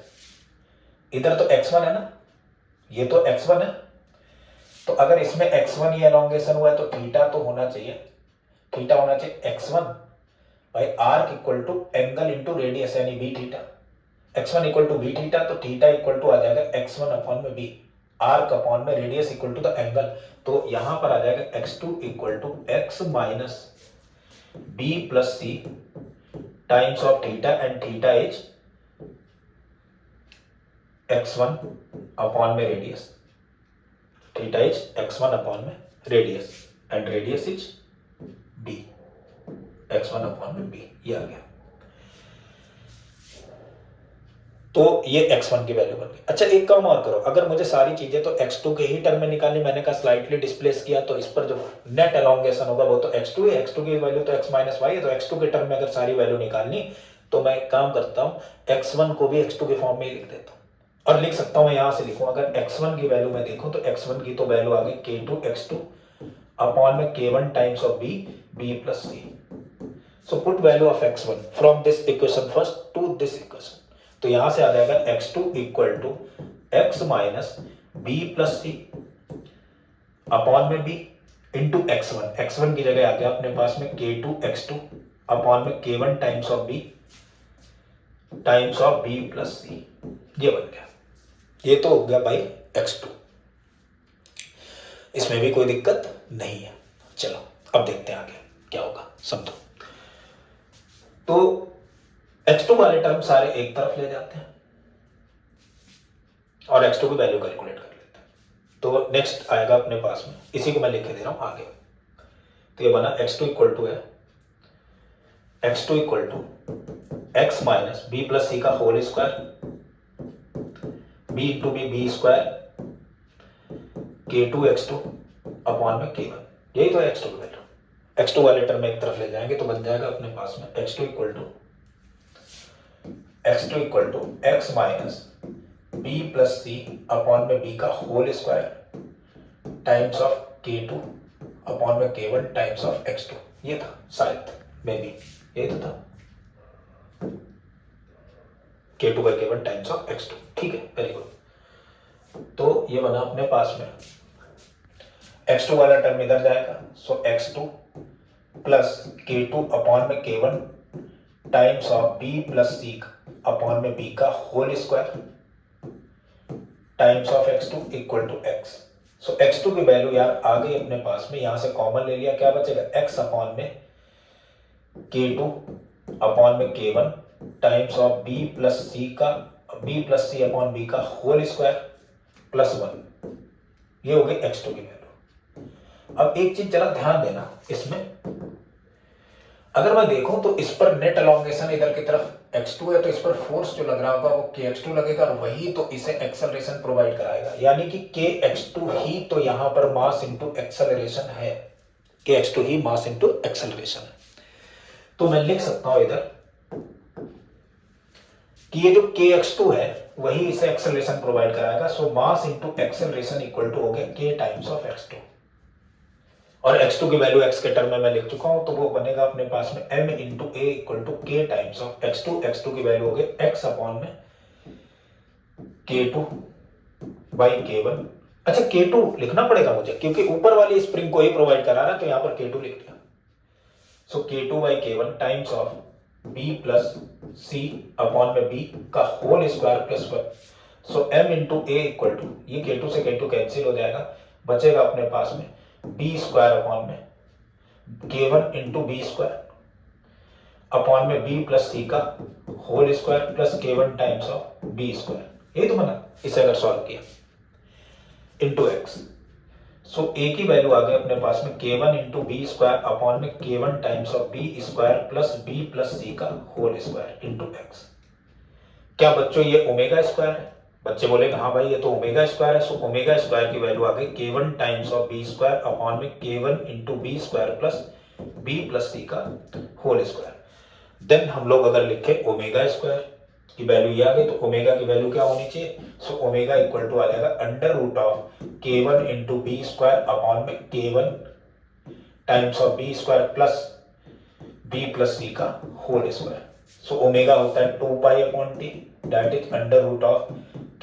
इधर तो x1 है ना, ये तो x1 है, तो अगर इसमें x1 ही एलोंगेशन हुआ है तो थीटा तो होना चाहिए, थीटा होना चाहिए x1 by arc equal to angle into radius यानी b theta. x1 equal to b theta, तो थीटा इक्वल टू आ जाएगा x1 अपॉन में बी, आर्क अपॉन में radius equal to the angle, तो यहां पर आ जाएगा x2 equal to x minus b plus c times of theta, and theta is x1 upon में radius, theta is x1 upon में radius, and radius is b, x1 upon में b, ये आ गया। तो ये x1 की वैल्यू बन गई। अच्छा एक काम और करो, अगर मुझे सारी चीजें तो x2 के ही टर्म में निकालनी, मैंने कहा स्लाइटली डिस्प्लेस किया, तो इस पर जो नेट एलोंगेशन होगा वो तो x2 है, x2 की वैल्यू तो x माइनस वाई है, तो x2 के टर्म में अगर सारी वैल्यू निकालनी तो मैं एक काम करता हूँ, x1 को भी x2 के फॉर्म में ही लिख देता हूँ, और लिख सकता हूँ मैं यहां से लिखूं, अगर x1 की वैल्यू में देखूं तो x1 की तो वैल्यू आ गई k2 x2 अपॉन में k1 times of b plus c। So put value of x1 from this equation first to this equation, तो यहां से आ जाएगा x2 equal to x minus b plus c upon में b into x1 की जगह आ गया अपने पास में k2 x2 अपॉन में k1 times of b plus c, ये बन गया। ये तो हो गया भाई x2, इसमें भी कोई दिक्कत नहीं है। चलो अब देखते हैं आगे क्या होगा, समझो। तो x2 वाले टर्म सारे एक तरफ ले जाते हैं और x2 की वैल्यू कैलकुलेट कर लेते हैं। तो नेक्स्ट आएगा अपने पास में, इसी को मैं लिख के दे रहा हूं आगे। तो ये बना x2 इक्वल टू है x2 equal to x minus b plus c का whole square, b into b square, k2 x2 upon में k1, यही तो है x2 की वैल्यू। x2 वाले टर्म में एक तरफ ले जाएंगे तो बन जाएगा अपने पास में x2 equal to x minus b plus c upon में b का whole square times of k2 upon में k1 टाइम्स ऑफ x2, ये था शायद, मे बी यही तो था, k2 by k1 times of x2, ठीक है, वेरी गुड। तो ये बना अपने पास में x2 वाला टर्म इधर जाएगा, सो x2 प्लस k2 अपॉन में k1 times of b plus c upon में b का whole square times of x2 equal to x। So x2 की वैल्यू यार आ गई अपने पास में, यहां से कॉमन ले लिया, क्या बचेगा x अपॉन में k2 अपॉन में k1 times of b plus c upon b का होल स्क्वायर प्लस 1, ये हो गई x2 की वैल्यू। अब एक चीज जरा ध्यान देना, इसमें अगर मैं देखूं तो इस पर नेट एलोंगेशन इधर की तरफ x2 है, तो इस पर फोर्स जो लग रहा होगा वो kx2 लगेगा, और वही तो इसे एक्सेलरेशन प्रोवाइड कराएगा, यानी कि kx2 ही तो यहां पर मास इंटू एक्सेलरेशन है, kx2 ही मास इंटू एक्सेलरेशन है। तो मैं लिख सकता हूं इधर कि ये जो kx2 है वही इसे एक्सेलरेशन प्रोवाइड कराएगा, so mass into acceleration equal to हो गया k टाइम्स ऑफ x2, और x2 की वैल्यू x के टर्म में मैं लिख चुका हूं, तो वो बनेगा अपने पास में m into a equal to k times of x2 की वैल्यू हो गई x अपॉन में k2 बाई k1। अच्छा k2 लिखना पड़ेगा मुझे, क्योंकि ऊपर वाली स्प्रिंग को ही प्रोवाइड करा रहा है, तो यहां पर k2 लिख दिया, so k2 by k1 times of b plus c upon में b का whole square plus 1, so m into a equal to, ये k2 से k2 कैंसिल हो जाएगा, बचेगा अपने पास में b स्क्वायर अपॉन में k1 into b square upon में b प्लस सी का whole square plus k1 times of b square, यही तो बना, इसे अगर सॉल्व किया इंटू x, सो a की वैल्यू आ गई अपने पास में k1 into b square upon में k1 times of b square plus c का होल स्क्वायर इंटू x। क्या बच्चों ये ओमेगा स्क्वायर है? बच्चे बोलेंगे हाँ भाई ये तो ओमेगा स्क्वायर है, सो ओमेगा स्क्वायर की वैल्यू आ गई k1 times of b square upon में k1 into b square plus c का होल स्क्वायर। देन हम लोग अगर लिखे ओमेगा स्क्वायर, की वैल्यू ये आ गई, तो ओमेगा की वैल्यू क्या होनी चाहिए? सो ओमेगा इक्वल टू आ जाएगा under root of k1 into b square upon में k1 times of b square plus b plus c का होल स्क्वायर। सो ओमेगा होता है 2 pi upon t, that is under root of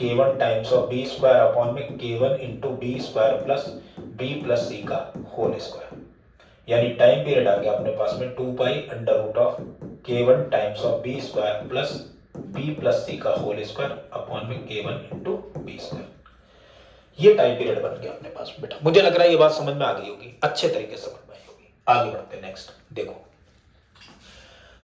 k1 times of b square upon में k1 into b square plus b plus c का whole square. यानी time period आ गया अपने पास में 2 pi under root of k1 times of b square plus b plus c का whole square upon में k1 इंटू बी स्क्वायर। ये टाइम पीरियड बन गया अपने पास बेटा। मुझे लग रहा है ये बात समझ में आ गई होगी, अच्छे तरीके से समझ में आई होगी। आगे बढ़ते हैं नेक्स्ट, देखो